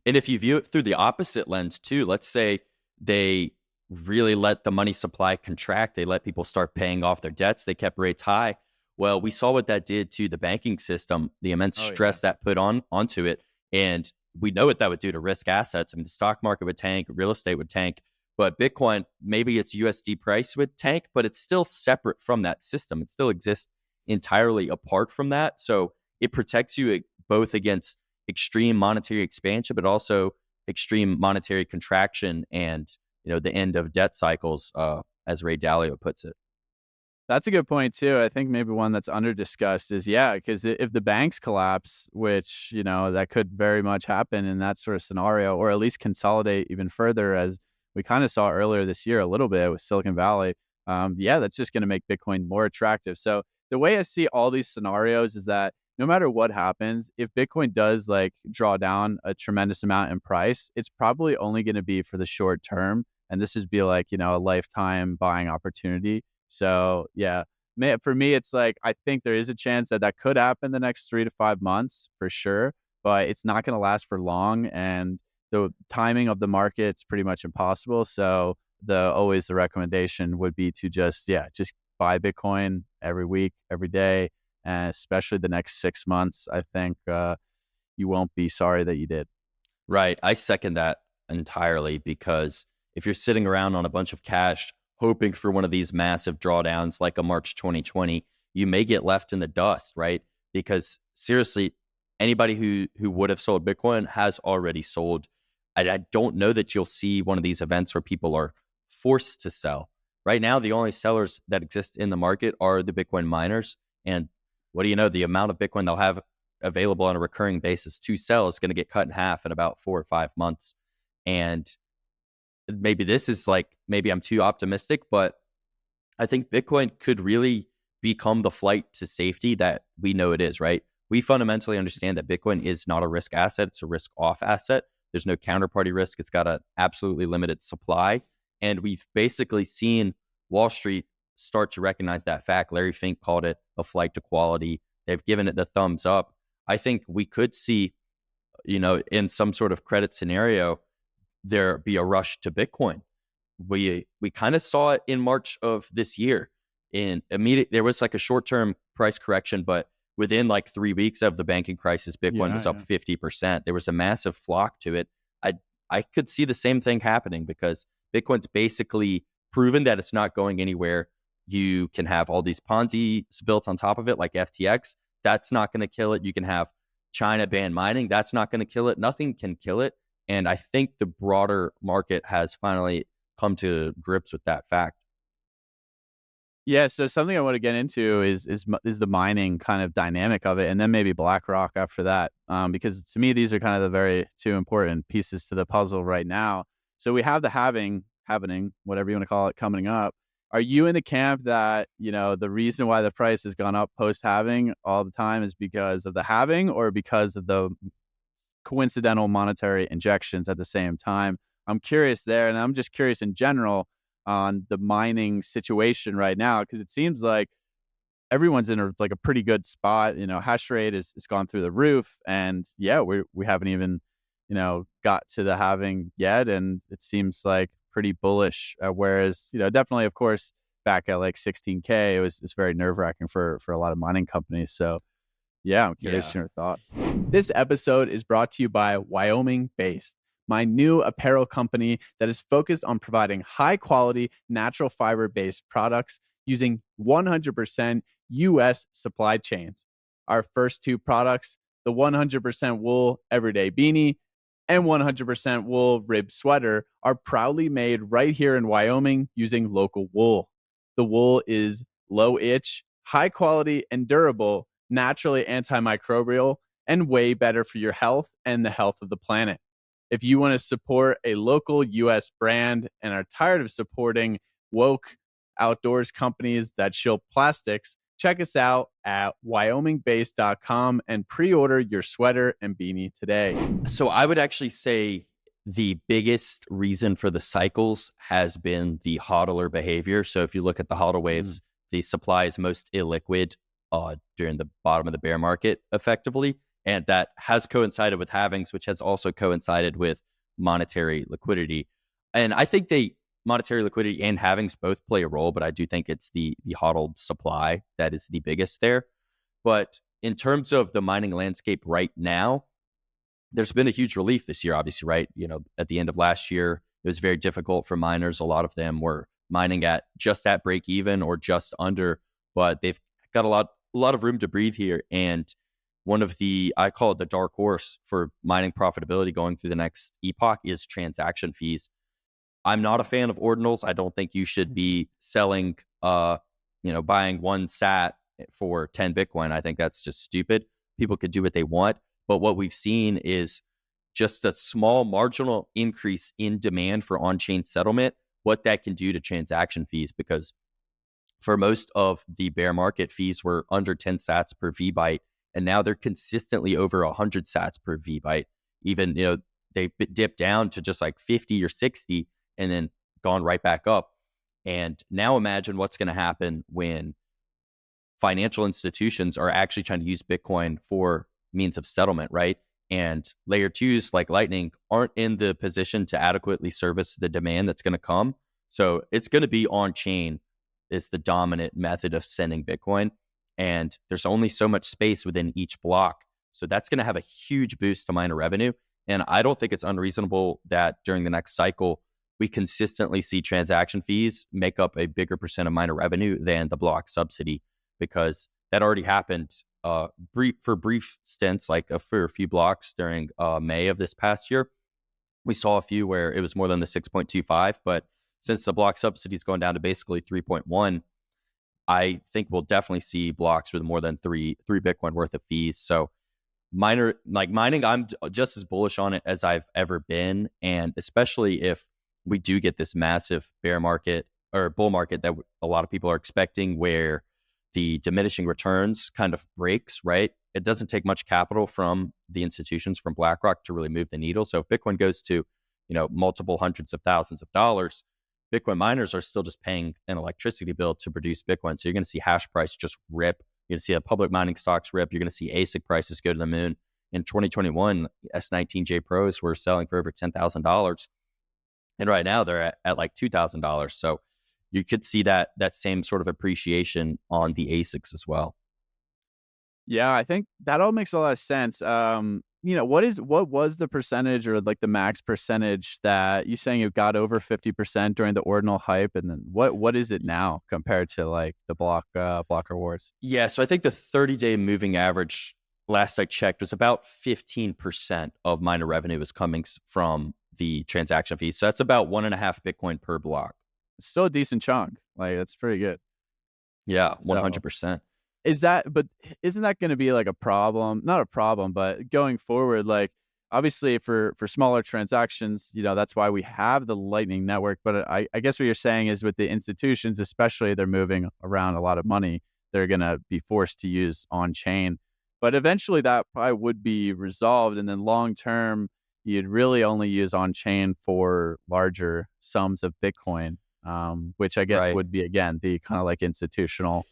[SPEAKER 1] And if you view it through the opposite lens too, let's say they really let the money supply contract. They let people start paying off their debts. They kept rates high. Well, we saw what that did to the banking system, the immense stress that put onto it. And we know what that would do to risk assets. I mean, the stock market would tank, real estate would tank, but Bitcoin, maybe its USD price would tank, but it's still separate from that system. It still exists entirely apart from that. So it protects you both against extreme monetary expansion, but also extreme monetary contraction and, the end of debt cycles, as Ray Dalio puts it.
[SPEAKER 2] That's a good point too. I think maybe one that's under discussed is, because if the banks collapse, which, that could very much happen in that sort of scenario, or at least consolidate even further, as we kind of saw earlier this year a little bit with Silicon Valley, that's just going to make Bitcoin more attractive. So the way I see all these scenarios is that no matter what happens, if Bitcoin does like draw down a tremendous amount in price, it's probably only going to be for the short term. And this is be like, a lifetime buying opportunity. So for me, it's like, I think there is a chance that could happen the next 3 to 5 months for sure, but it's not going to last for long. And the timing of the market's pretty much impossible. So always the recommendation would be to just buy Bitcoin every week, every day, and especially the next 6 months. I think you won't be sorry that you did.
[SPEAKER 1] Right. I second that entirely, because if you're sitting around on a bunch of cash hoping for one of these massive drawdowns like a March 2020, you may get left in the dust, right? Because seriously, anybody who would have sold Bitcoin has already sold. I don't know that you'll see one of these events where people are forced to sell. Right now, the only sellers that exist in the market are the Bitcoin miners. And what do you know? The amount of Bitcoin they'll have available on a recurring basis to sell is going to get cut in half in about 4 or 5 months. And maybe this is maybe I'm too optimistic, but I think Bitcoin could really become the flight to safety that we know it is, right? We fundamentally understand that Bitcoin is not a risk asset. It's a risk off asset. There's no counterparty risk. It's got an absolutely limited supply. And we've basically seen Wall Street start to recognize that fact. Larry Fink called it a flight to quality. They've given it the thumbs up. I think we could see, in some sort of credit scenario, there be a rush to Bitcoin. We kind of saw it in March of this year. There was like a short-term price correction, but within like 3 weeks of the banking crisis, Bitcoin was up 50%. There was a massive flock to it. I could see the same thing happening because Bitcoin's basically proven that it's not going anywhere. You can have all these Ponzi's built on top of it, like FTX. That's not going to kill it. You can have China ban mining. That's not going to kill it. Nothing can kill it. And I think the broader market has finally come to grips with that fact.
[SPEAKER 2] Yeah, so something I want to get into is the mining kind of dynamic of it, and then maybe BlackRock after that, because to me these are kind of the very two important pieces to the puzzle right now. So we have the happening, whatever you want to call it, coming up. Are you in the camp that the reason why the price has gone up post halving all the time is because of the halving or because of the coincidental monetary injections at the same time? I'm curious there, and I'm just curious in general on the mining situation right now, because it seems like everyone's in a pretty good spot. Hash rate is gone through the roof, and we haven't even got to the halving yet, and it seems like pretty bullish. Whereas definitely, of course, back at like 16K, it's very nerve wracking for a lot of mining companies. So yeah, I'm curious your thoughts. This episode is brought to you by Wyoming Based, my new apparel company that is focused on providing high quality natural fiber based products using 100% US supply chains. Our first two products, the 100% wool everyday beanie and 100% wool rib sweater, are proudly made right here in Wyoming using local wool. The wool is low itch, high quality and durable, naturally antimicrobial, and way better for your health and the health of the planet. If you want to support a local US brand and are tired of supporting woke outdoors companies that shill plastics, check us out at wyomingbase.com and pre-order your sweater and beanie today.
[SPEAKER 1] So I would actually say the biggest reason for the cycles has been the hodler behavior. So if you look at the hodl waves, the supply is most illiquid during the bottom of the bear market effectively. And that has coincided with halvings, which has also coincided with monetary liquidity. And I think monetary liquidity and halvings both play a role, but I do think it's the hodled supply that is the biggest there. But in terms of the mining landscape right now, there's been a huge relief this year, obviously, right? At the end of last year, it was very difficult for miners. A lot of them were mining at break even or just under, but they've got a lot of room to breathe here. And one of I call it the dark horse for mining profitability going through the next epoch is transaction fees. I'm not a fan of ordinals. I don't think you should be selling, buying one sat for 10 Bitcoin. I think that's just stupid. People could do what they want. But what we've seen is just a small marginal increase in demand for on-chain settlement, what that can do to transaction fees, because for most of the bear market, fees were under 10 sats per VByte. And now they're consistently over 100 sats per VByte. Even, they dipped down to just like 50 or 60 and then gone right back up. And now imagine what's going to happen when financial institutions are actually trying to use Bitcoin for means of settlement, right? And layer twos like Lightning aren't in the position to adequately service the demand that's going to come. So it's going to be on chain is the dominant method of sending Bitcoin. And there's only so much space within each block. So that's going to have a huge boost to miner revenue. And I don't think it's unreasonable that during the next cycle, we consistently see transaction fees make up a bigger percent of miner revenue than the block subsidy, because that already happened for brief stints, like for a few blocks during May of this past year. We saw a few where it was more than the 6.25, but since the block subsidy is going down to basically 3.1, I think we'll definitely see blocks with more than three Bitcoin worth of fees. So mining, I'm just as bullish on it as I've ever been. And especially if we do get this massive bear market or bull market that a lot of people are expecting, where the diminishing returns kind of breaks, right? It doesn't take much capital from the institutions, from BlackRock, to really move the needle. So if Bitcoin goes to, multiple hundreds of thousands of dollars, Bitcoin miners are still just paying an electricity bill to produce Bitcoin. So you're going to see hash price just rip. You're going to see the public mining stocks rip. You're going to see ASIC prices go to the moon. In 2021, S19J Pros were selling for over $10,000. And right now they're at like $2,000. So you could see that same sort of appreciation on the ASICs as well.
[SPEAKER 2] Yeah, I think that all makes a lot of sense. What was the percentage, or like the max percentage, that you saying it got over 50% during the ordinal hype, and then what is it now compared to like the block rewards?
[SPEAKER 1] Yeah, so I think the 30-day moving average, last I checked, was about 15% of miner revenue was coming from the transaction fees. So that's about 1.5 Bitcoin per block.
[SPEAKER 2] It's still a decent chunk. Like, that's pretty good.
[SPEAKER 1] Yeah, 100%.
[SPEAKER 2] But isn't that going to be like a problem? Not a problem, but going forward, like obviously for smaller transactions, that's why we have the Lightning Network. But I guess what you're saying is, with the institutions, especially, they're moving around a lot of money, they're going to be forced to use on-chain. But eventually that probably would be resolved. And then long term, you'd really only use on-chain for larger sums of Bitcoin, which I guess would be, again, the kind of like institutional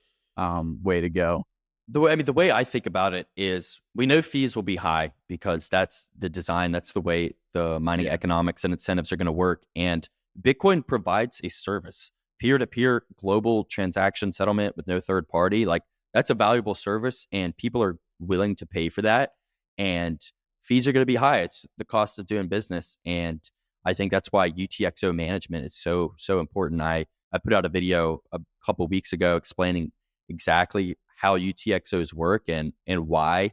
[SPEAKER 2] way to go.
[SPEAKER 1] The way I think about it is, we know fees will be high because that's the design, that's the way the mining economics and incentives are going to work. And Bitcoin provides a service, peer-to-peer global transaction settlement with no third party. Like, that's a valuable service, and people are willing to pay for that. And fees are going to be high. It's the cost of doing business. And I think that's why UTXO management is so important. I put out a video a couple weeks ago explaining exactly how UTXOs work and why,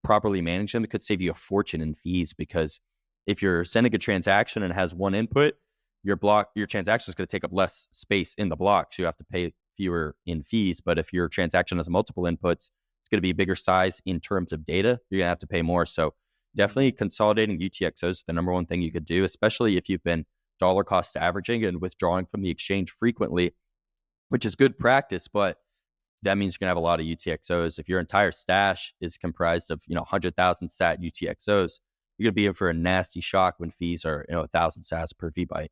[SPEAKER 1] properly manage them. It could save you a fortune in fees, because if you're sending a transaction and it has one input, your transaction is going to take up less space in the block, so you have to pay fewer in fees. But if your transaction has multiple inputs, it's going to be a bigger size in terms of data. You're going to have to pay more. So definitely consolidating UTXOs is the number one thing you could do, especially if you've been dollar cost averaging and withdrawing from the exchange frequently, which is good practice, but that means you're going to have a lot of UTXOs. If your entire stash is comprised of, 100,000 sat UTXOs, you're going to be in for a nasty shock when fees are, 1,000 sats per VByte.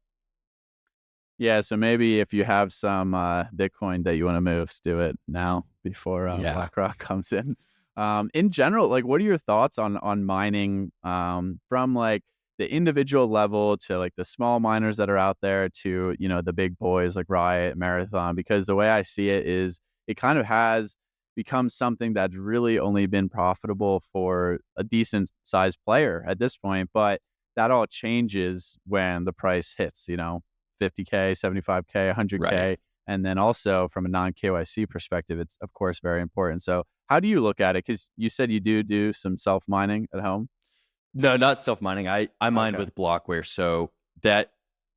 [SPEAKER 2] Yeah, so maybe if you have some Bitcoin that you want to move, do it now before BlackRock comes in. In general, like, what are your thoughts on mining from like the individual level to like the small miners that are out there to, the big boys like Riot, Marathon? Because the way I see it is, it kind of has become something that's really only been profitable for a decent sized player at this point. But that all changes when the price hits, 50K, 75K, 100K.
[SPEAKER 1] Right.
[SPEAKER 2] And then also from a non-KYC perspective, it's of course very important. So how do you look at it? Because you said you do some self-mining at home.
[SPEAKER 1] No, not self-mining. I mine with Blockware. So that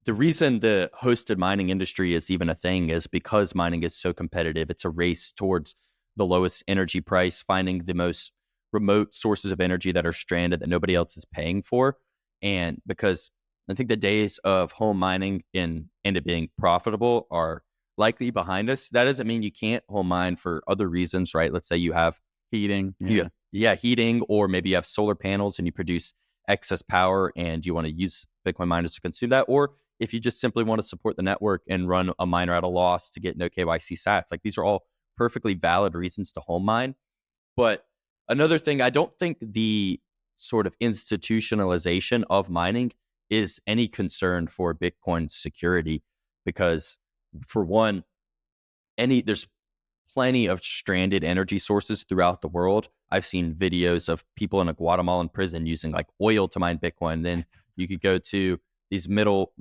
[SPEAKER 1] the reason the hosted mining industry is even a thing is because mining is so competitive. It's a race towards the lowest energy price, finding the most remote sources of energy that are stranded that nobody else is paying for. And because I think the days of home mining and it being profitable are likely behind us. That doesn't mean you can't home mine for other reasons, right? Let's say you have
[SPEAKER 2] heating.
[SPEAKER 1] Heating, or maybe you have solar panels and you produce excess power and you want to use Bitcoin miners to consume that. Or if you just simply want to support the network and run a miner at a loss to get no KYC sats, like, these are all perfectly valid reasons to home mine. But another thing, I don't think the sort of institutionalization of mining is any concern for Bitcoin's security, because for one, there's plenty of stranded energy sources throughout the world. I've seen videos of people in a Guatemalan prison using like oil to mine Bitcoin. Then you could go to the middle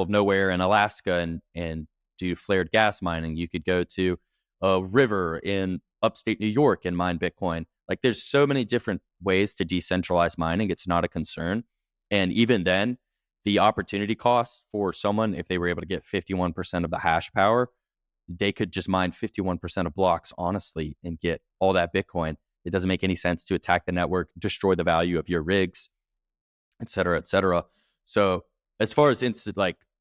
[SPEAKER 1] of nowhere in Alaska and do flared gas mining. You could go to a river in upstate New York and mine Bitcoin. Like, there's so many different ways to decentralize mining. It's not a concern. And even then, the opportunity cost for someone, if they were able to get 51% of the hash power, they could just mine 51% of blocks, honestly, and get all that Bitcoin. It doesn't make any sense to attack the network, destroy the value of your rigs, et cetera, et cetera. So as far as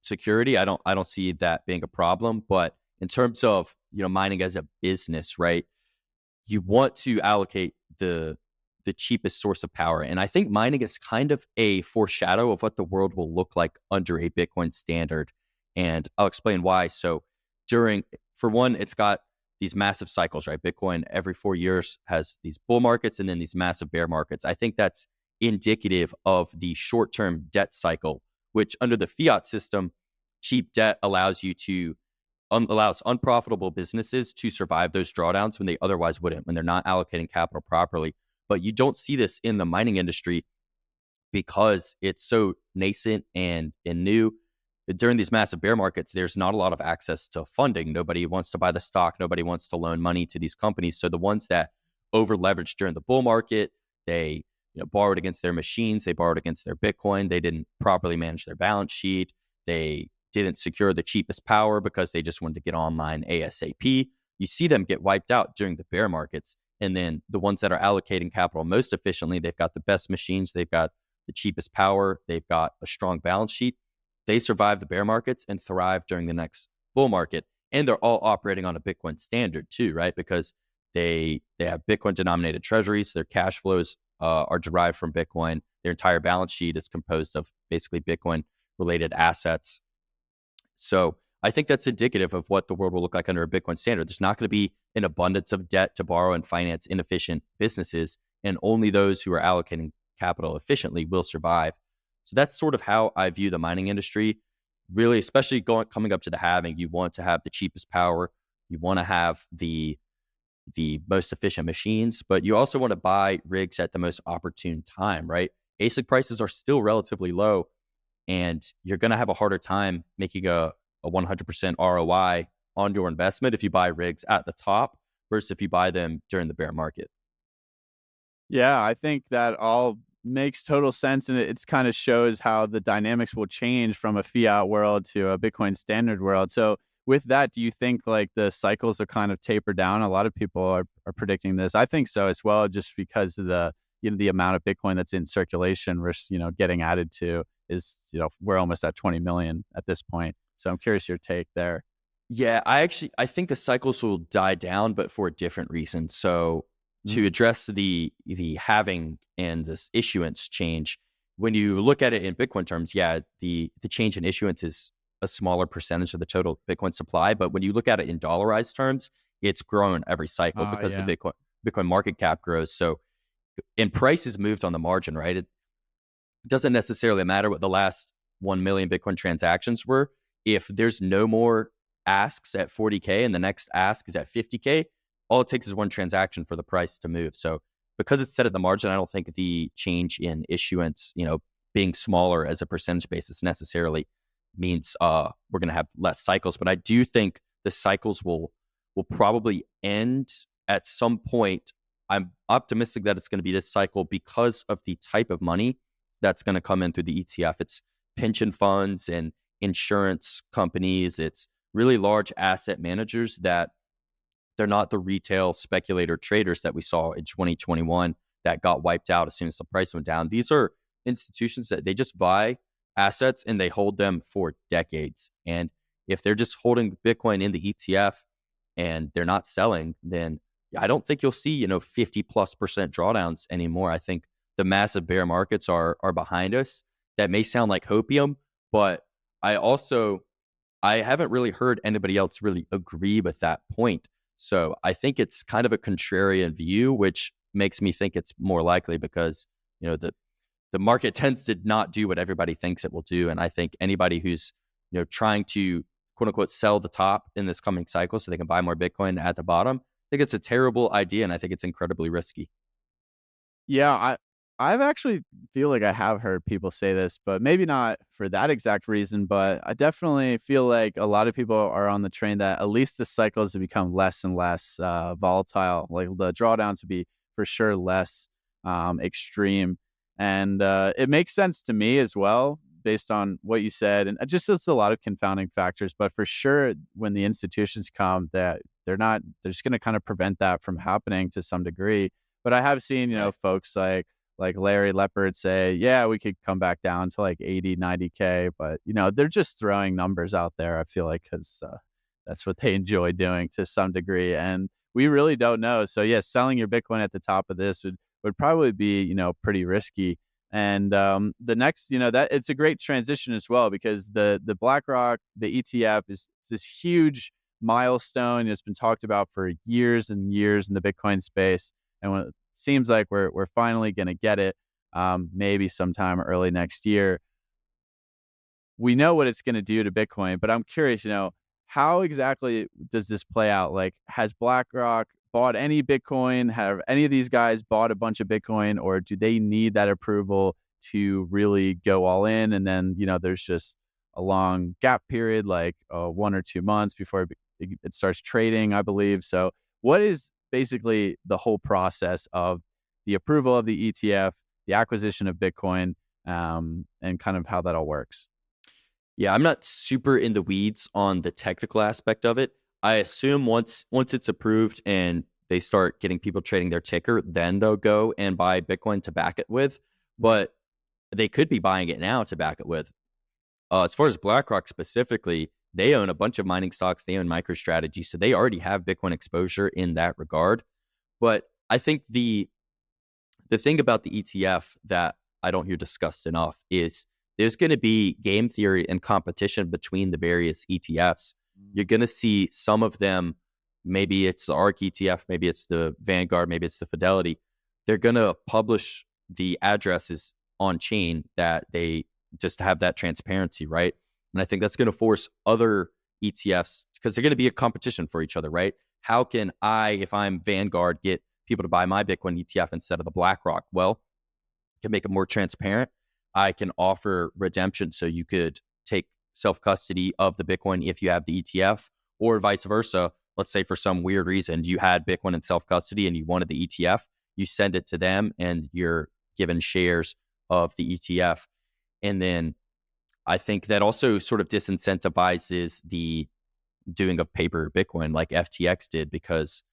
[SPEAKER 1] security, I don't see that being a problem. But in terms of, mining as a business, right? You want to allocate the cheapest source of power. And I think mining is kind of a foreshadow of what the world will look like under a Bitcoin standard. And I'll explain why. So for one, it's got these massive cycles, right? Bitcoin every 4 years has these bull markets and then these massive bear markets. I think that's indicative of the short-term debt cycle, which under the fiat system, cheap debt allows unprofitable businesses to survive those drawdowns when they otherwise wouldn't, when they're not allocating capital properly. But you don't see this in the mining industry because it's so nascent and new. During these massive bear markets, there's not a lot of access to funding. Nobody wants to buy the stock. Nobody wants to loan money to these companies. So the ones that over leveraged during the bull market, they borrowed against their machines. They borrowed against their Bitcoin. They didn't properly manage their balance sheet. They didn't secure the cheapest power because they just wanted to get online ASAP. You see them get wiped out during the bear markets. And then the ones that are allocating capital most efficiently, they've got the best machines, they've got the cheapest power, they've got a strong balance sheet. They survive the bear markets and thrive during the next bull market. And they're all operating on a Bitcoin standard too, right? Because they have Bitcoin denominated treasuries. Their cash flows are derived from Bitcoin. Their entire balance sheet is composed of basically Bitcoin related assets. So I think that's indicative of what the world will look like under a Bitcoin standard. There's not going to be an abundance of debt to borrow and finance inefficient businesses, and only those who are allocating capital efficiently will survive. So that's sort of how I view the mining industry. Really, especially coming up to the halving, you want to have the cheapest power. You want to have the most efficient machines, but you also want to buy rigs at the most opportune time, right? ASIC prices are still relatively low, and you're going to have a harder time making a 100% ROI on your investment if you buy rigs at the top versus if you buy them during the bear market.
[SPEAKER 2] Yeah, I think that all makes total sense, and it kind of shows how the dynamics will change from a fiat world to a Bitcoin standard world. So with that, do you think like the cycles will kind of taper down? A lot of people are predicting this. I think so as well, just because of the amount of Bitcoin that's in circulation versus getting added to is we're almost at 20 million at this point. So I'm curious your take there.
[SPEAKER 1] Yeah, I think the cycles will die down, but for a different reason. So to address the halving and this issuance change, when you look at it in Bitcoin terms, yeah, the change in issuance is a smaller percentage of the total Bitcoin supply. But when you look at it in dollarized terms, it's grown every cycle because the Bitcoin market cap grows. So and prices moved on the margin, right? It doesn't necessarily matter what the last 1 million Bitcoin transactions were. If there's no more asks at 40K and the next ask is at 50K, all it takes is one transaction for the price to move. So because it's set at the margin, I don't think the change in issuance, being smaller as a percentage basis necessarily means we're going to have less cycles. But I do think the cycles will probably end at some point. I'm optimistic that it's going to be this cycle because of the type of money that's going to come in through the ETF. It's pension funds and insurance companies. It's really large asset managers that they're not the retail speculator traders that we saw in 2021 that got wiped out as soon as the price went down. These are institutions that they just buy assets and they hold them for decades. And if they're just holding Bitcoin in the ETF and they're not selling, then I don't think you'll see, 50+% drawdowns anymore. I think the massive bear markets are behind us. That may sound like hopium, but I haven't really heard anybody else really agree with that point. So I think it's kind of a contrarian view, which makes me think it's more likely because, the market tends to not do what everybody thinks it will do. And I think anybody who's, trying to quote unquote sell the top in this coming cycle so they can buy more Bitcoin at the bottom, I think it's a terrible idea. And I think it's incredibly risky.
[SPEAKER 2] Yeah, I've actually feel like I have heard people say this, but maybe not for that exact reason. But I definitely feel like a lot of people are on the train that at least the cycles have become less and less volatile. Like the drawdowns would be for sure less extreme. And it makes sense to me as well, based on what you said. And just it's a lot of confounding factors. But for sure, when the institutions come, that they're just going to kind of prevent that from happening to some degree. But I have seen, folks like like Larry Leopard say, yeah, we could come back down to like 80, 90K. But, they're just throwing numbers out there, I feel like, because that's what they enjoy doing to some degree. And we really don't know. So, yeah, selling your Bitcoin at the top of this would probably be, pretty risky. And the next, that it's a great transition as well, because the BlackRock, the ETF is this huge milestone. It's been talked about for years and years in the Bitcoin space. And when it seems like we're finally going to get it, maybe sometime early next year. We know what it's going to do to Bitcoin, but I'm curious, how exactly does this play out? Like, has BlackRock bought any Bitcoin? Have any of these guys bought a bunch of Bitcoin, or do they need that approval to really go all in? And then, there's just a long gap period, like 1 or 2 months before it starts trading, I believe. So what is basically the whole process of the approval of the ETF, the acquisition of Bitcoin, and kind of how that all works?
[SPEAKER 1] Yeah, I'm not super in the weeds on the technical aspect of it. I assume once it's approved and they start getting people trading their ticker, then they'll go and buy Bitcoin to back it with. But they could be buying it now to back it with. As far as BlackRock specifically, they own a bunch of mining stocks. They own MicroStrategy, so they already have Bitcoin exposure in that regard. But I think the thing about the ETF that I don't hear discussed enough is there's going to be game theory and competition between the various ETFs. You're going to see some of them, maybe it's the ARK ETF, maybe it's the Vanguard, maybe it's the Fidelity. They're going to publish the addresses on chain that they just have that transparency, right? And I think that's going to force other ETFs, because they're going to be a competition for each other, right? How can I, if I'm Vanguard, get people to buy my Bitcoin ETF instead of the BlackRock? Well, I can make it more transparent. I can offer redemption, so you could take self-custody of the Bitcoin if you have the ETF, or vice versa. Let's say for some weird reason you had Bitcoin in self-custody and you wanted the ETF, you send it to them and you're given shares of the ETF. And then I think that also sort of disincentivizes the doing of paper Bitcoin like FTX did, because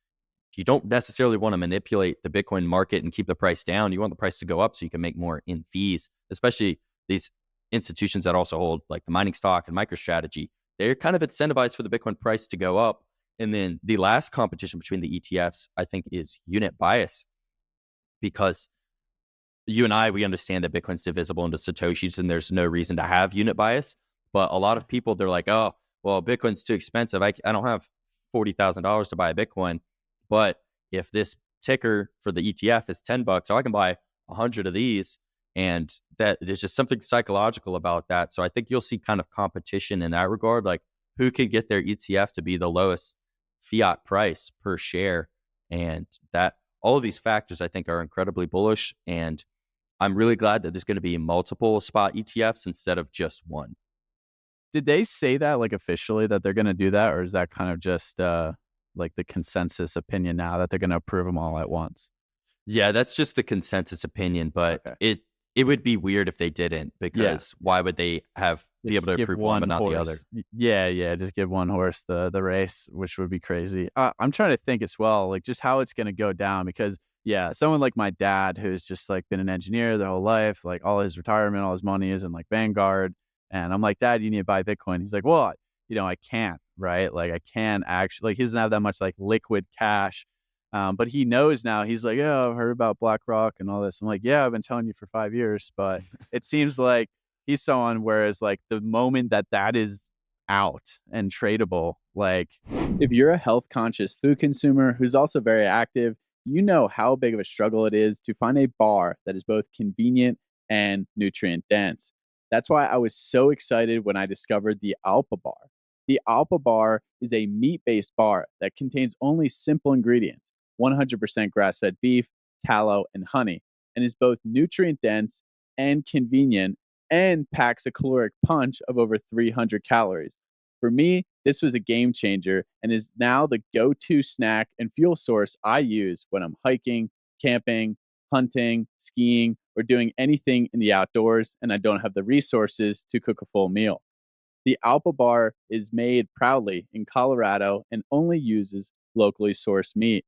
[SPEAKER 1] you don't necessarily want to manipulate the Bitcoin market and keep the price down. You want the price to go up so you can make more in fees, especially these institutions that also hold like the mining stock and MicroStrategy. They're kind of incentivized for the Bitcoin price to go up. And then the last competition between the ETFs, I think, is unit bias, because you and I, we understand that Bitcoin's divisible into Satoshis and there's no reason to have unit bias. But a lot of people, they're like, oh, well, Bitcoin's too expensive. I don't have $40,000 to buy a Bitcoin. But if this ticker for the ETF is $10, so I can buy 100 of these, and that there's just something psychological about that. So I think you'll see kind of competition in that regard, like who can get their ETF to be the lowest fiat price per share. And that all of these factors, I think, are incredibly bullish. And I'm really glad that there's going to be multiple spot ETFs instead of just one.
[SPEAKER 2] Did they say that like officially that they're going to do that? Or is that kind of just like the consensus opinion now that they're going to approve them all at once?
[SPEAKER 1] Yeah, that's just the consensus opinion, but
[SPEAKER 2] okay.
[SPEAKER 1] It would be weird if they didn't, because why would they be able to approve one but not the other?
[SPEAKER 2] Yeah, just give one horse the race, which would be crazy. I'm trying to think as well, like just how it's going to go down, because someone like my dad, who's just like been an engineer their whole life, like all his retirement, all his money is in like Vanguard, and I'm like, Dad, you need to buy Bitcoin. He's like, well, I can't, right? Like I can't actually, like he doesn't have that much like liquid cash. But he knows now. He's like, yeah, I've heard about BlackRock and all this. I'm like, yeah, I've been telling you for 5 years. But it seems like he's someone, whereas like the moment that is out and tradable, like if you're a health conscious food consumer who's also very active, you know how big of a struggle it is to find a bar that is both convenient and nutrient dense. That's why I was so excited when I discovered the Alpha Bar. The Alpha Bar is a meat-based bar that contains only simple ingredients: 100% grass-fed beef, tallow, and honey, and is both nutrient-dense and convenient, and packs a caloric punch of over 300 calories. For me, this was a game changer and is now the go-to snack and fuel source I use when I'm hiking, camping, hunting, skiing, or doing anything in the outdoors and I don't have the resources to cook a full meal. The Alpha Bar is made proudly in Colorado and only uses locally sourced meat.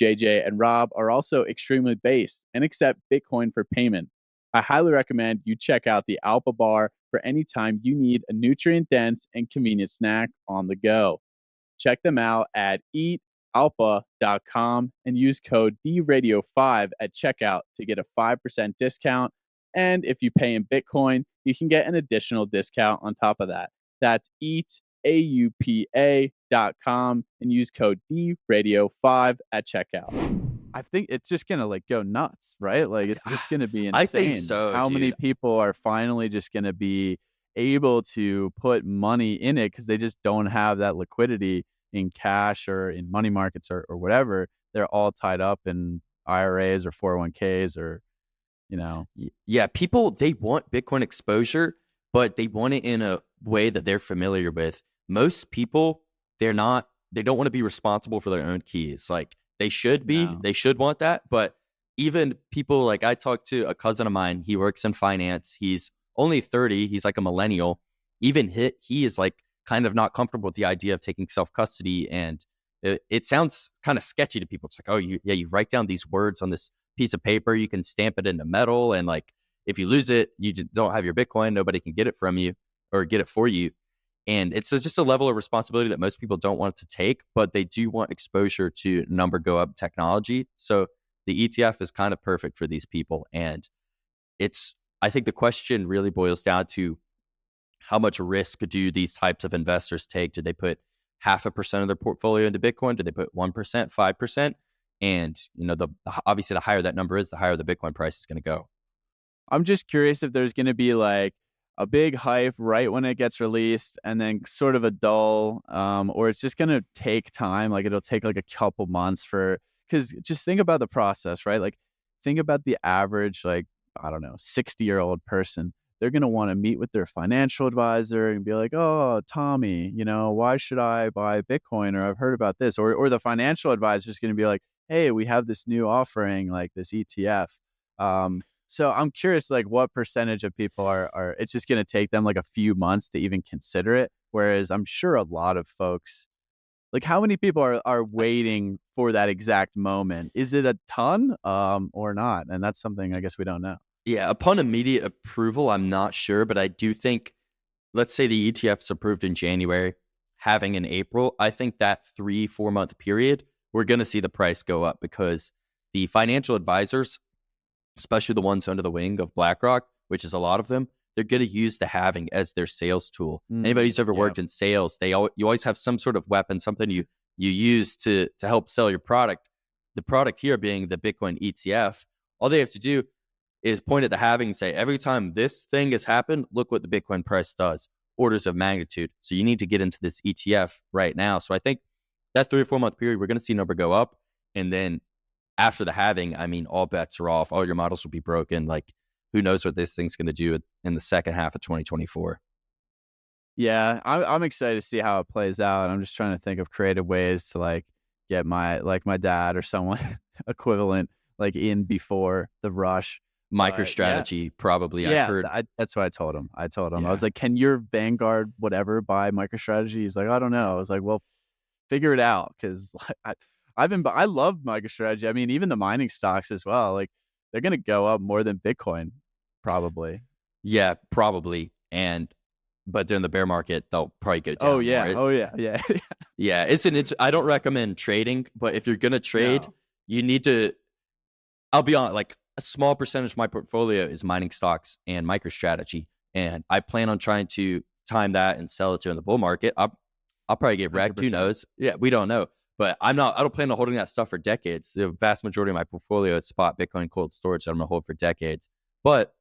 [SPEAKER 2] JJ, and Rob are also extremely based and accept Bitcoin for payment. I highly recommend you check out the Alpha Bar for any time you need a nutrient-dense and convenient snack on the go. Check them out at eatalpha.com and use code DRadio5 at checkout to get a 5% discount. And if you pay in Bitcoin, you can get an additional discount on top of that. That's eataupa.com and use code DRadio5 at checkout. I think it's just gonna like go nuts, right? Like it's just gonna be insane.
[SPEAKER 1] I think so.
[SPEAKER 2] How many people are finally just gonna be able to put money in it because they just don't have that liquidity in cash or in money markets or whatever. They're all tied up in IRAs or 401ks or,
[SPEAKER 1] Yeah, people, they want Bitcoin exposure, but they want it in a way that they're familiar with. Most people, they don't want to be responsible for their own keys. Like they should be, They should want that. But even people like I talked to a cousin of mine, he works in finance. He's only 30. He's like a millennial. Even he is like kind of not comfortable with the idea of taking self-custody. And it sounds kind of sketchy to people. It's like, oh, you write down these words on this piece of paper. You can stamp it into metal. And like, if you lose it, you don't have your Bitcoin. Nobody can get it from you or get it for you. And it's just a level of responsibility that most people don't want to take, but they do want exposure to number go up technology. So the ETF is kind of perfect for these people. And I think the question really boils down to how much risk do these types of investors take? Do they put 0.5% of their portfolio into Bitcoin? Do they put 1%, 5%? And, obviously the higher that number is, the higher the Bitcoin price is going to go.
[SPEAKER 2] I'm just curious if there's going to be like a big hype right when it gets released and then sort of a dull, or it's just going to take time. Like it'll take like a couple months because just think about the process, right? Like think about the average, like, I don't know, 60-year-old person. They're going to want to meet with their financial advisor and be like, oh, Tommy, why should I buy Bitcoin? Or I've heard about this. Or the financial advisor is going to be like, hey, we have this new offering, like this ETF. So I'm curious, like what percentage of people are it's just going to take them like a few months to even consider it. Whereas I'm sure a lot of folks, like how many people are waiting for that exact moment? Is it a ton or not? And that's something I guess we don't know.
[SPEAKER 1] Yeah, upon immediate approval, I'm not sure, but I do think, let's say the ETF's approved in January, having in April, I think that 3-4 month period, we're going to see the price go up because the financial advisors, especially the ones under the wing of BlackRock, which is a lot of them, they're going to use the halving as their sales tool. Anybody who's ever worked in sales, you always have some sort of weapon, something you use to help sell your product. The product here being the Bitcoin ETF, all they have to do is point at the halving and say, every time this thing has happened, look what the Bitcoin price does, orders of magnitude. So you need to get into this ETF right now. So I think that 3 or 4 month period, we're going to see number go up. And then after the halving, I mean, all bets are off. All your models will be broken. Like, who knows what this thing's going to do in the second half of 2024.
[SPEAKER 2] Yeah, I'm excited to see how it plays out. I'm just trying to think of creative ways to like get my dad or someone equivalent like in before the rush.
[SPEAKER 1] MicroStrategy, probably.
[SPEAKER 2] Yeah,
[SPEAKER 1] I've heard.
[SPEAKER 2] That's what I told him. I was like, can your Vanguard whatever buy MicroStrategy? He's like, I don't know. I was like, well, figure it out because I love MicroStrategy. I mean, even the mining stocks as well. Like they're gonna go up more than Bitcoin, probably.
[SPEAKER 1] Yeah, probably. But during the bear market, they'll probably go down.
[SPEAKER 2] Oh yeah.
[SPEAKER 1] Yeah. I don't recommend trading, but if you're gonna trade, you need to. I'll be honest, like a small percentage of my portfolio is mining stocks and MicroStrategy, and I plan on trying to time that and sell it during the bull market. I'll probably get wrecked. 100%. Who knows? Yeah, we don't know. But I don't plan on holding that stuff for decades. The vast majority of my portfolio is spot Bitcoin cold storage that I'm gonna hold for decades. But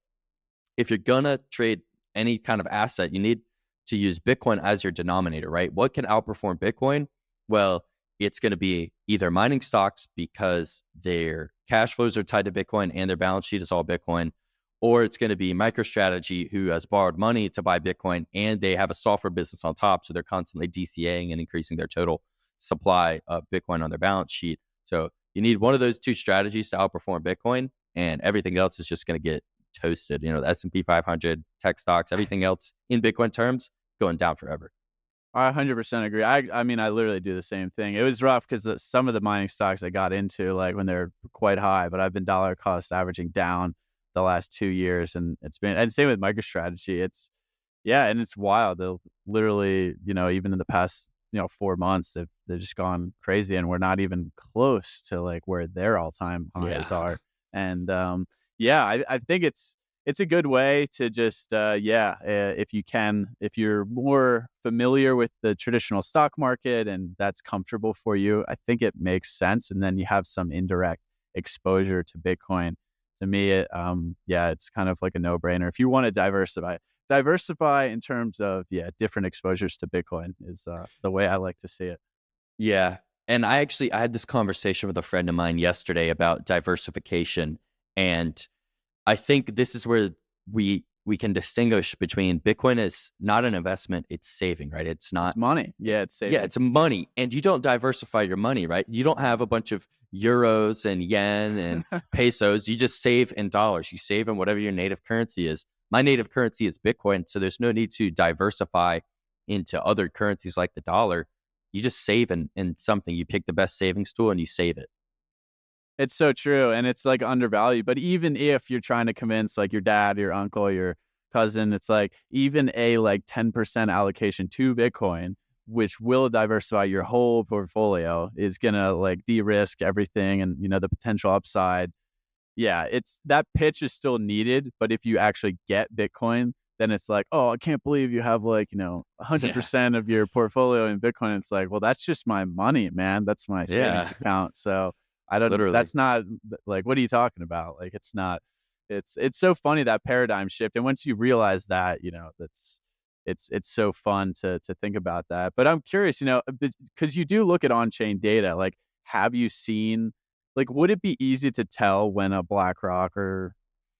[SPEAKER 1] if you're gonna trade any kind of asset, you need to use Bitcoin as your denominator, right? What can outperform Bitcoin? Well, it's going to be either mining stocks because their cash flows are tied to Bitcoin and their balance sheet is all Bitcoin, or it's going to be MicroStrategy who has borrowed money to buy Bitcoin and they have a software business on top. So they're constantly DCAing and increasing their total supply of Bitcoin on their balance sheet. So you need one of those two strategies to outperform Bitcoin, and everything else is just going to get toasted. The S&P 500, tech stocks, everything else in Bitcoin terms going down forever.
[SPEAKER 2] I 100% agree. I mean, I literally do the same thing. It was rough because some of the mining stocks I got into, like when they're quite high, but I've been dollar cost averaging down the last 2 years, and and same with MicroStrategy. Yeah, and it's wild. They'll literally, even in the past, 4 months, they've just gone crazy, and we're not even close to like where their all time highs are. And yeah, I think it's a good way to just if you're more familiar with the traditional stock market and that's comfortable for you, I think it makes sense. And then you have some indirect exposure to Bitcoin. To me, it's kind of like a no-brainer. If you want to diversify in terms of different exposures to Bitcoin is the way I like to see it.
[SPEAKER 1] Yeah. And I had this conversation with a friend of mine yesterday about diversification. And I think this is where we can distinguish between Bitcoin is not an investment, it's saving, right? It's
[SPEAKER 2] money. Yeah, it's saving.
[SPEAKER 1] Yeah, it's money. And you don't diversify your money, right? You don't have a bunch of euros and yen and pesos. You just save in dollars. You save in whatever your native currency is. My native currency is Bitcoin, so there's no need to diversify into other currencies like the dollar. You just save in something. You pick the best savings tool and you save it.
[SPEAKER 2] It's so true. And it's like undervalued. But even if you're trying to convince like your dad, your uncle, your cousin, it's like even a like 10% allocation to Bitcoin, which will diversify your whole portfolio, is gonna like de-risk everything and the potential upside. Yeah, it's that pitch is still needed, but if you actually get Bitcoin, then it's like, oh, I can't believe you have like 100% of your portfolio in Bitcoin. It's like, well, that's just my money, man. That's my savings account. So I don't.
[SPEAKER 1] Literally.
[SPEAKER 2] That's not like, what are you talking about? Like, it's not. It's so funny, that paradigm shift, and once you realize that, it's so fun to think about that. But I'm curious, because you do look at on-chain data. Like, have you seen? Like, would it be easy to tell when a BlackRock or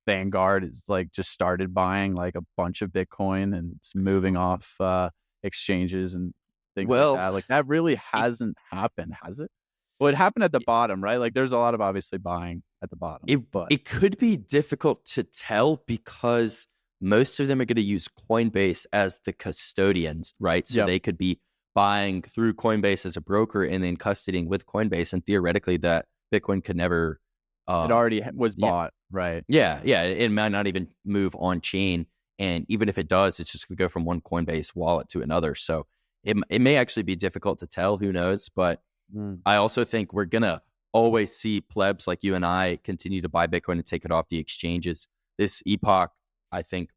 [SPEAKER 2] Vanguard is like just started buying like a bunch of Bitcoin and it's moving off exchanges and things like that? Like, that really hasn't happened, has it? Well, it happened at the bottom, right? Like, there's a lot of obviously buying at the bottom.
[SPEAKER 1] It could be difficult to tell because most of them are going to use Coinbase as the custodians, right? So they could be buying through Coinbase as a broker and then custodying with Coinbase, and theoretically that Bitcoin could never.
[SPEAKER 2] It already was bought, right?
[SPEAKER 1] Yeah. It might not even move on chain, and even if it does, it's just going to go from one Coinbase wallet to another. So it may actually be difficult to tell. Who knows? But I also think we're gonna always see plebs like you and I continue to buy Bitcoin and take it off the exchanges. This epoch, I think,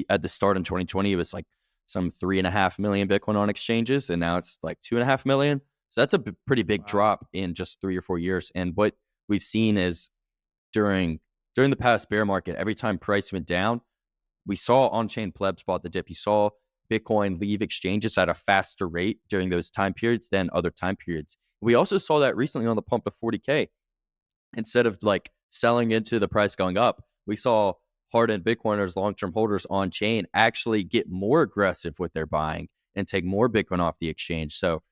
[SPEAKER 1] at the start in 2020, it was like some 3.5 million Bitcoin on exchanges, and now it's like 2.5 million. So that's a pretty big drop in just 3 or 4 years. And what we've seen is during the past bear market, every time price went down, we saw on-chain plebs bought the dip. You saw Bitcoin leave exchanges at a faster rate during those time periods than other time periods. We also saw that recently on the pump of 40K. Instead of like selling into the price going up, we saw hardened Bitcoiners, long-term holders on chain actually get more aggressive with their buying and take more Bitcoin off the exchange. So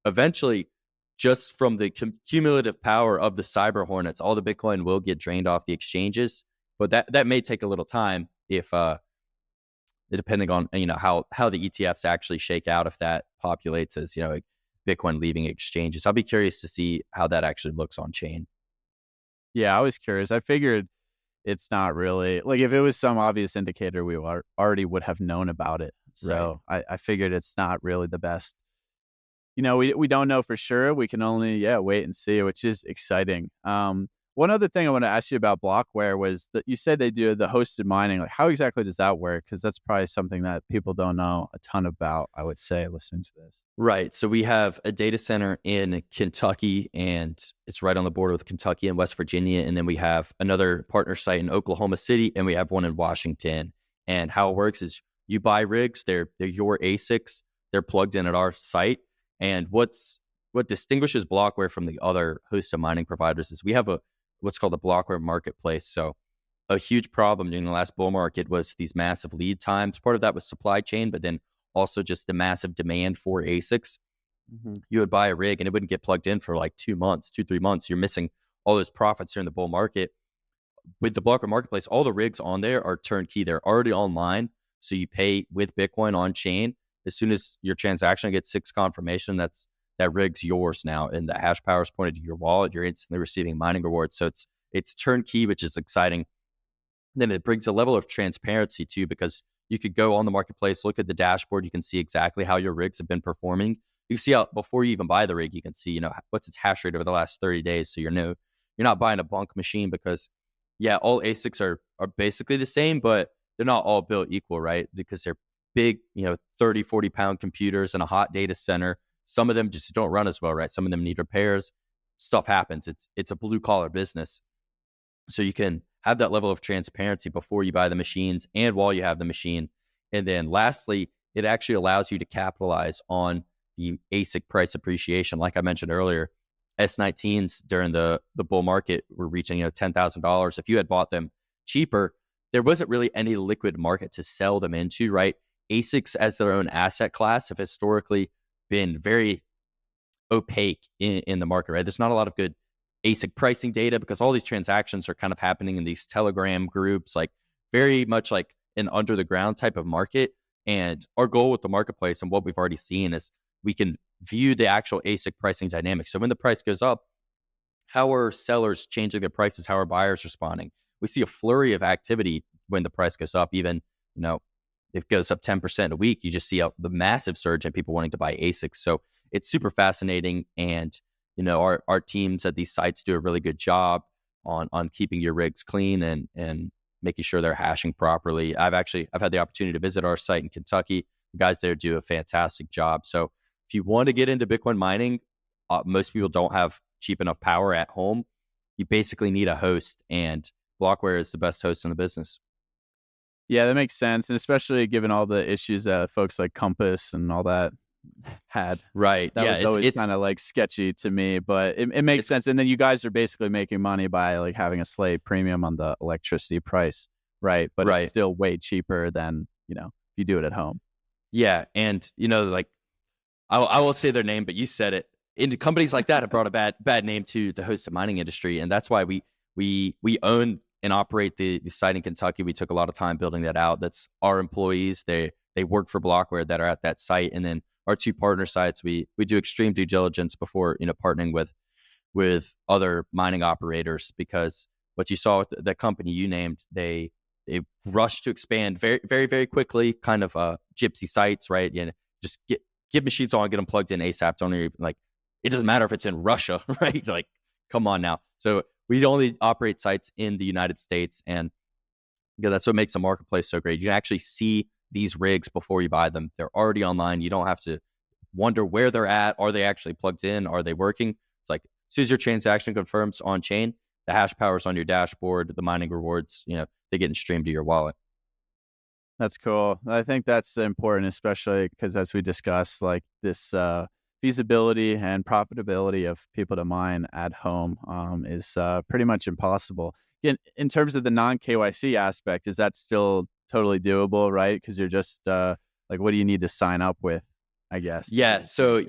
[SPEAKER 1] eventually, just from the cumulative power of the cyber hornets, all the Bitcoin will get drained off the exchanges. But that may take a little time if depending on how the ETFs actually shake out, if that populates as like Bitcoin leaving exchanges. I'll be curious to see how that actually looks on chain.
[SPEAKER 2] Yeah, I was curious. I figured it's not really like, if it was some obvious indicator, we already would have known about it. So right. I figured it's not really the best. We don't know for sure. We can only wait and see, which is exciting. One other thing I want to ask you about Blockware was that you said they do the hosted mining. Like, how exactly does that work? Because that's probably something that people don't know a ton about, I would say, listening to this.
[SPEAKER 1] Right. So we have a data center in Kentucky, and it's right on the border with Kentucky and West Virginia. And then we have another partner site in Oklahoma City, and we have one in Washington. And how it works is you buy rigs. They're your ASICs. They're plugged in at our site. And what distinguishes Blockware from the other hosted mining providers is we have what's called a Blockware marketplace. So a huge problem during the last bull market was these massive lead times. Part of that was supply chain, but then also just the massive demand for ASICs. Mm-hmm. You would buy a rig and it wouldn't get plugged in for like 3 months. You're missing all those profits during the bull market. With the Blockware marketplace, all the rigs on there are turnkey. They're already online. So you pay with Bitcoin on chain. as soon as your transaction gets 6 confirmation, that rig's yours now, and the hash power is pointed to your wallet. You're instantly receiving mining rewards. So it's turnkey, which is exciting. Then it brings a level of transparency too, because you could go on the marketplace, look at the dashboard. You can see exactly how your rigs have been performing. You can see how, before you even buy the rig, you can see, what's its hash rate over the last 30 days. So you're not buying a bunk machine, because all ASICs are basically the same, but they're not all built equal, right? Because they're big, 30, 40 pound computers in a hot data center. Some of them just don't run as well, right? Some of them need repairs. Stuff happens. It's a blue collar business. So you can have that level of transparency before you buy the machines and while you have the machine. And then lastly, it actually allows you to capitalize on the ASIC price appreciation. Like I mentioned earlier, S19s during the bull market were reaching $10,000. If you had bought them cheaper, there wasn't really any liquid market to sell them into, right? ASICs as their own asset class have historically been very opaque in the market, right? There's not a lot of good ASIC pricing data, because all these transactions are kind of happening in these Telegram groups, like very much like an under the ground type of market. And our goal with the marketplace, and what we've already seen, is we can view the actual ASIC pricing dynamics. So when the price goes up, how are sellers changing their prices? How are buyers responding? We see a flurry of activity when the price goes up. Even, if it goes up 10% a week, you just see the massive surge in people wanting to buy ASICs. So it's super fascinating. And, our teams at these sites do a really good job on keeping your rigs clean and making sure they're hashing properly. I've had the opportunity to visit our site in Kentucky. The guys there do a fantastic job. So if you want to get into Bitcoin mining, most people don't have cheap enough power at home. You basically need a host, and Blockware is the best host in the business.
[SPEAKER 2] Yeah, that makes sense. And especially given all the issues that folks like Compass and all that had.
[SPEAKER 1] Right.
[SPEAKER 2] That was always kind of like sketchy to me, but it makes sense. And then you guys are basically making money by like having a slave premium on the electricity price, right? But it's still way cheaper than, if you do it at home.
[SPEAKER 1] Yeah. And, like, I won't say their name, but you said it. Into companies like that have brought a bad name to the hosted mining industry. And that's why we own and operate the site in Kentucky. We took a lot of time building that out. That's our employees. They work for Blockware that are at that site. And then our 2 partner sites, we do extreme due diligence before, partnering with other mining operators, because what you saw with the company you named, they rushed to expand very, very, very quickly, kind of gypsy sites, right? Just get machines on, get them plugged in ASAP. Don't even, like, it doesn't matter if it's in Russia, right? Like, come on now. So we only operate sites in the United States, and that's what makes the marketplace so great. You can actually see these rigs before you buy them. They're already online. You don't have to wonder where they're at. Are they actually plugged in? Are they working? It's like, as soon as your transaction confirms on chain, the hash power's on your dashboard, the mining rewards, they're getting streamed to your wallet.
[SPEAKER 2] That's cool. I think that's important, especially because, as we discussed, like this feasibility and profitability of people to mine at home is pretty much impossible. In terms of the non-KYC aspect, is that still totally doable, right? Because you're just like, what do you need to sign up with, I guess?
[SPEAKER 1] Yeah. So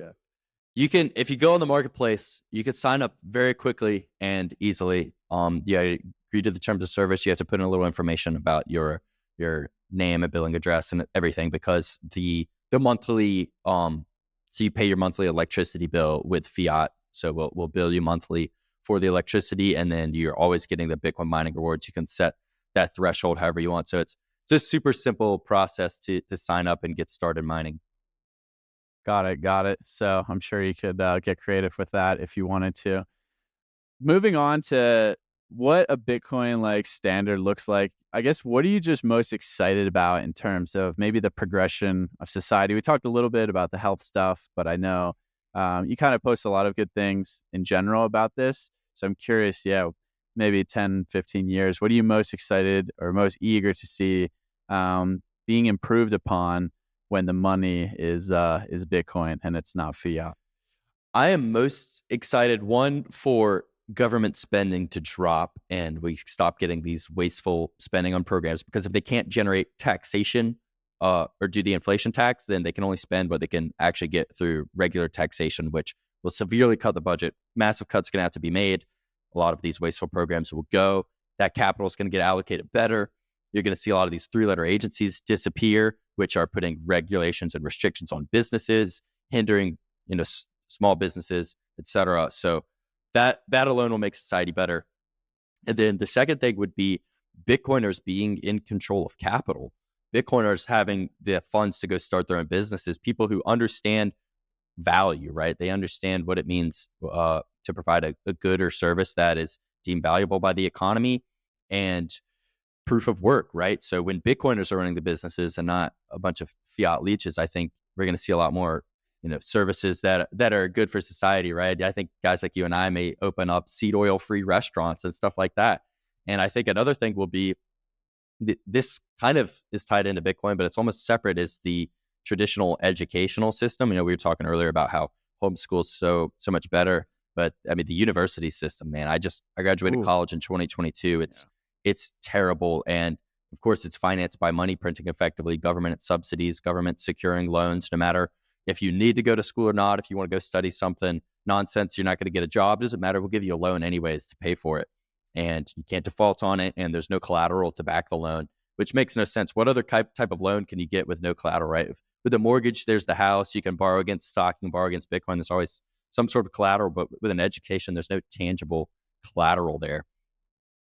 [SPEAKER 1] you can, if you go on the marketplace, you can sign up very quickly and easily. You agree to the terms of service. You have to put in a little information about your name and billing address and everything, because the monthly so you pay your monthly electricity bill with fiat. So we'll bill you monthly for the electricity, and then you're always getting the Bitcoin mining rewards. You can set that threshold however you want. So it's just super simple process to sign up and get started mining.
[SPEAKER 2] Got it. So I'm sure you could get creative with that if you wanted to. Moving on to what a Bitcoin like standard looks like, I guess, what are you just most excited about in terms of maybe the progression of society? We talked a little bit about the health stuff, but I know you kind of post a lot of good things in general about this. So I'm curious, maybe 10, 15 years, what are you most excited or most eager to see being improved upon when the money is Bitcoin and it's not fiat?
[SPEAKER 1] I am most excited, one, for government spending to drop and we stop getting these wasteful spending on programs, because if they can't generate taxation or do the inflation tax, then they can only spend what they can actually get through regular taxation, which will severely cut the budget. Massive cuts are going to have to be made. A lot of these wasteful programs will go. That capital is going to get allocated better. You're going to see a lot of these 3-letter agencies disappear. which are putting regulations and restrictions on businesses, hindering, small businesses, etc. So that alone will make society better. And then the second thing would be Bitcoiners being in control of capital. Bitcoiners having the funds to go start their own businesses, people who understand value, right? They understand what it means to provide a good or service that is deemed valuable by the economy, and proof of work, right? So when Bitcoiners are running the businesses and not a bunch of fiat leeches, I think we're going to see a lot more, services that are good for society, right? I think guys like you and I may open up seed oil free restaurants and stuff like that. And I think another thing will be, this kind of is tied into Bitcoin, but it's almost separate, is the traditional educational system. We were talking earlier about how homeschool is so much better, but I mean, the university system, man, I graduated college in 2022. It's terrible. And of course, it's financed by money printing effectively, government subsidies, government securing loans, no matter if you need to go to school or not. If you want to go study something nonsense, you're not going to get a job, doesn't matter. We'll give you a loan anyways to pay for it. And you can't default on it. And there's no collateral to back the loan, which makes no sense. What other type of loan can you get with no collateral, right? With a mortgage, there's the house. You can borrow against stock, you can borrow against Bitcoin. There's always some sort of collateral, but with an education, there's no tangible collateral there.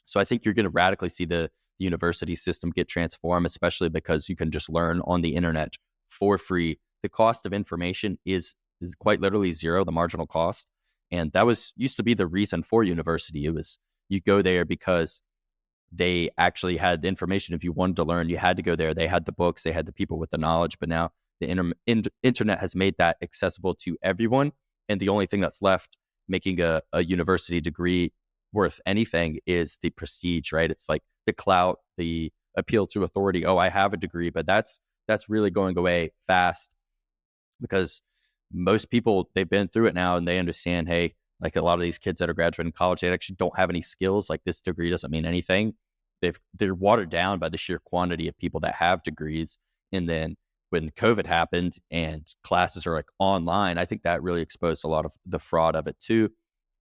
[SPEAKER 1] So I think you're going to radically see the university system get transformed, especially because you can just learn on the internet for free. The cost of information is quite literally zero, the marginal cost. And that used to be the reason for university. It was, you go there because they actually had the information. If you wanted to learn, you had to go there. They had the books, they had the people with the knowledge. But now the internet has made that accessible to everyone. And the only thing that's left making a university degree worth anything is the prestige, right? It's like the clout, the appeal to authority. Oh, I have a degree, but that's really going away fast, because most people, they've been through it now and they understand, hey, like a lot of these kids that are graduating college, they actually don't have any skills. Like, this degree doesn't mean anything. They're watered down by the sheer quantity of people that have degrees. And then when COVID happened and classes are like online, I think that really exposed a lot of the fraud of it too,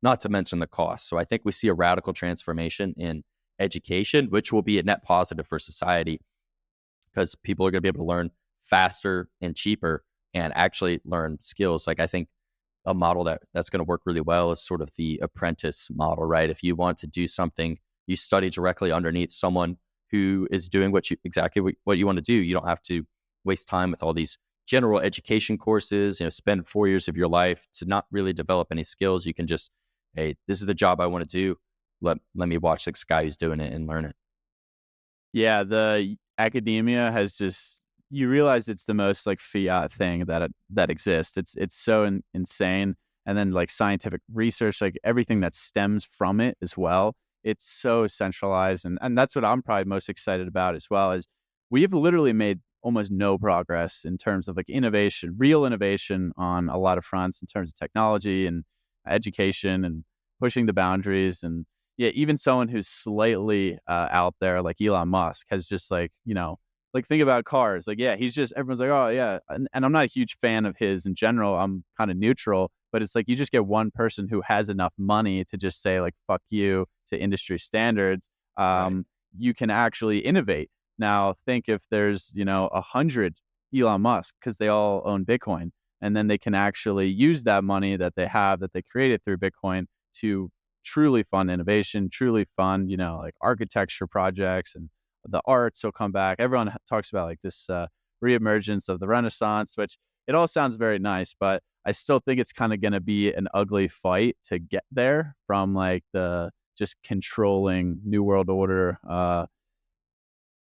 [SPEAKER 1] not to mention the cost. So I think we see a radical transformation in education, which will be a net positive for society, because people are going to be able to learn faster and cheaper and actually learn skills. Like, I think a model that's going to work really well is sort of the apprentice model, right? If you want to do something, you study directly underneath someone who is doing exactly what you want to do. You don't have to waste time with all these general education courses, spend 4 years of your life to not really develop any skills. You can just, hey, this is the job I want to do. Let me watch this guy who's doing it and learn it.
[SPEAKER 2] Yeah, the academia has just, you realize it's the most like fiat thing that exists. It's so insane. And then like scientific research, like everything that stems from it as well, it's so centralized. And that's what I'm probably most excited about as well, is we have literally made almost no progress in terms of like innovation, real innovation on a lot of fronts in terms of technology and education and pushing the boundaries. And yeah, even someone who's slightly out there like Elon Musk has just like, like think about cars. Like, yeah, everyone's like, oh yeah. And I'm not a huge fan of his in general. I'm kind of neutral, but it's like, you just get one person who has enough money to just say like, fuck you to industry standards.
[SPEAKER 1] Right.
[SPEAKER 2] You can actually innovate. Now think if there's, 100 Elon Musk, because they all own Bitcoin, and then they can actually use that money that they have, that they created through Bitcoin, to truly fund innovation, truly fund, like architecture projects, and the arts will come back. Everyone talks about like this reemergence of the Renaissance, which it all sounds very nice, but I still think it's kind of going to be an ugly fight to get there from like the just controlling New World Order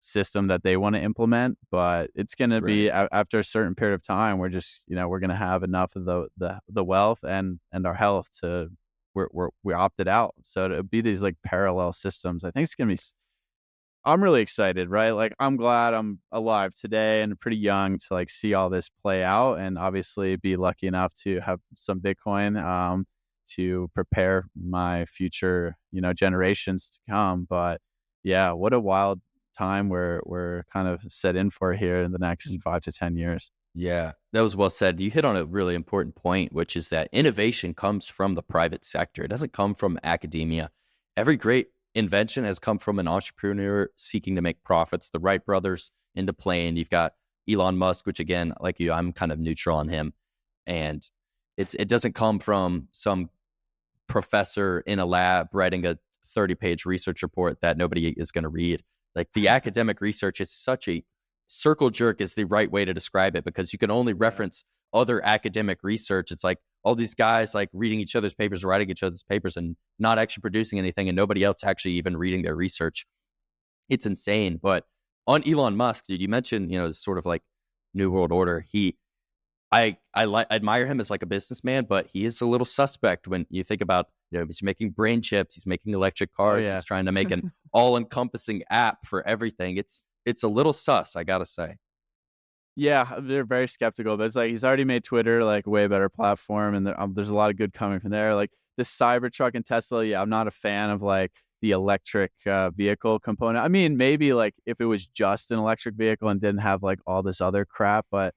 [SPEAKER 2] system that they want to implement. But it's going to be after a certain period of time, we're just, we're going to have enough of the wealth and our health to we're opted out. So to be these like parallel systems, I think it's going to be, I'm really excited, right? Like, I'm glad I'm alive today and pretty young to like see all this play out, and obviously be lucky enough to have some Bitcoin to prepare my future, generations to come. But yeah, what a wild time we're kind of set in for here in the next 5 to 10 years.
[SPEAKER 1] Yeah, that was well said. You hit on a really important point, which is that innovation comes from the private sector. It doesn't come from academia. Every great invention has come from an entrepreneur seeking to make profits. The Wright brothers in the plane. You've got Elon Musk, which again, like you, I'm kind of neutral on him. And it doesn't come from some professor in a lab writing a 30-page research report that nobody is going to read. Like the academic research is such a circle jerk is the right way to describe it, because you can only reference other academic research. It's like all these guys like reading each other's papers, writing each other's papers, and not actually producing anything, and nobody else actually even reading their research. It's insane. But on Elon Musk, dude, you mentioned, this sort of like New World Order. I admire him as like a businessman, but he is a little suspect when you think about, he's making brain chips, he's making electric cars, he's trying to make an all-encompassing app for everything. It's a little sus, I gotta say.
[SPEAKER 2] Yeah, they're very skeptical, but it's like he's already made Twitter like a way better platform, and there's a lot of good coming from there. Like this Cybertruck and Tesla, I'm not a fan of like the electric vehicle component. I mean, maybe like if it was just an electric vehicle and didn't have like all this other crap, but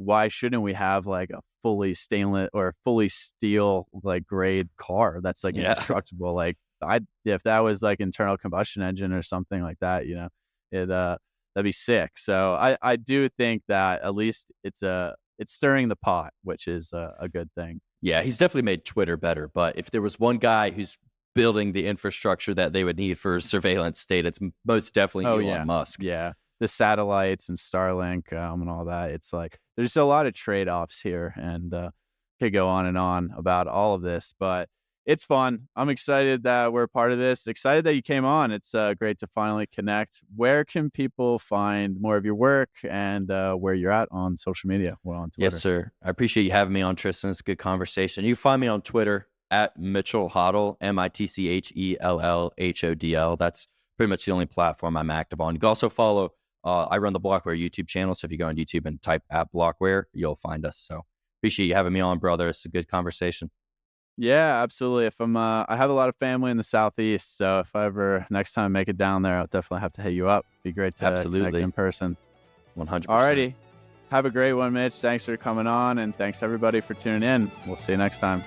[SPEAKER 2] why shouldn't we have like a fully stainless or fully steel like grade car that's like indestructible? Like if that was like internal combustion engine or something like that, that'd be sick. So I do think that at least it's stirring the pot, which is a good thing.
[SPEAKER 1] Yeah, he's definitely made Twitter better. But if there was one guy who's building the infrastructure that they would need for surveillance state, it's most definitely Elon Musk.
[SPEAKER 2] Yeah. The satellites and Starlink and all that. It's like there's a lot of trade-offs here, and could go on and on about all of this, but it's fun. I'm excited that we're part of this. Excited that you came on. It's great to finally connect. Where can people find more of your work and where you're at on social media? Well, on Twitter.
[SPEAKER 1] Yes, sir. I appreciate you having me on, Tristan. It's a good conversation. You can find me on Twitter at Mitchell Hodl, MITCHELLHODL. That's pretty much the only platform I'm active on. You can also follow I run the Blockware YouTube channel, so if you go on YouTube and type at Blockware, you'll find us. So appreciate you having me on, brother. It's a good conversation.
[SPEAKER 2] Yeah, absolutely. If I have a lot of family in the Southeast, so if I ever next time make it down there, I'll definitely have to hit you up. Be great to connect in person.
[SPEAKER 1] 100%.
[SPEAKER 2] Alrighty, have a great one, Mitch. Thanks for coming on, and thanks everybody for tuning in. We'll see you next time.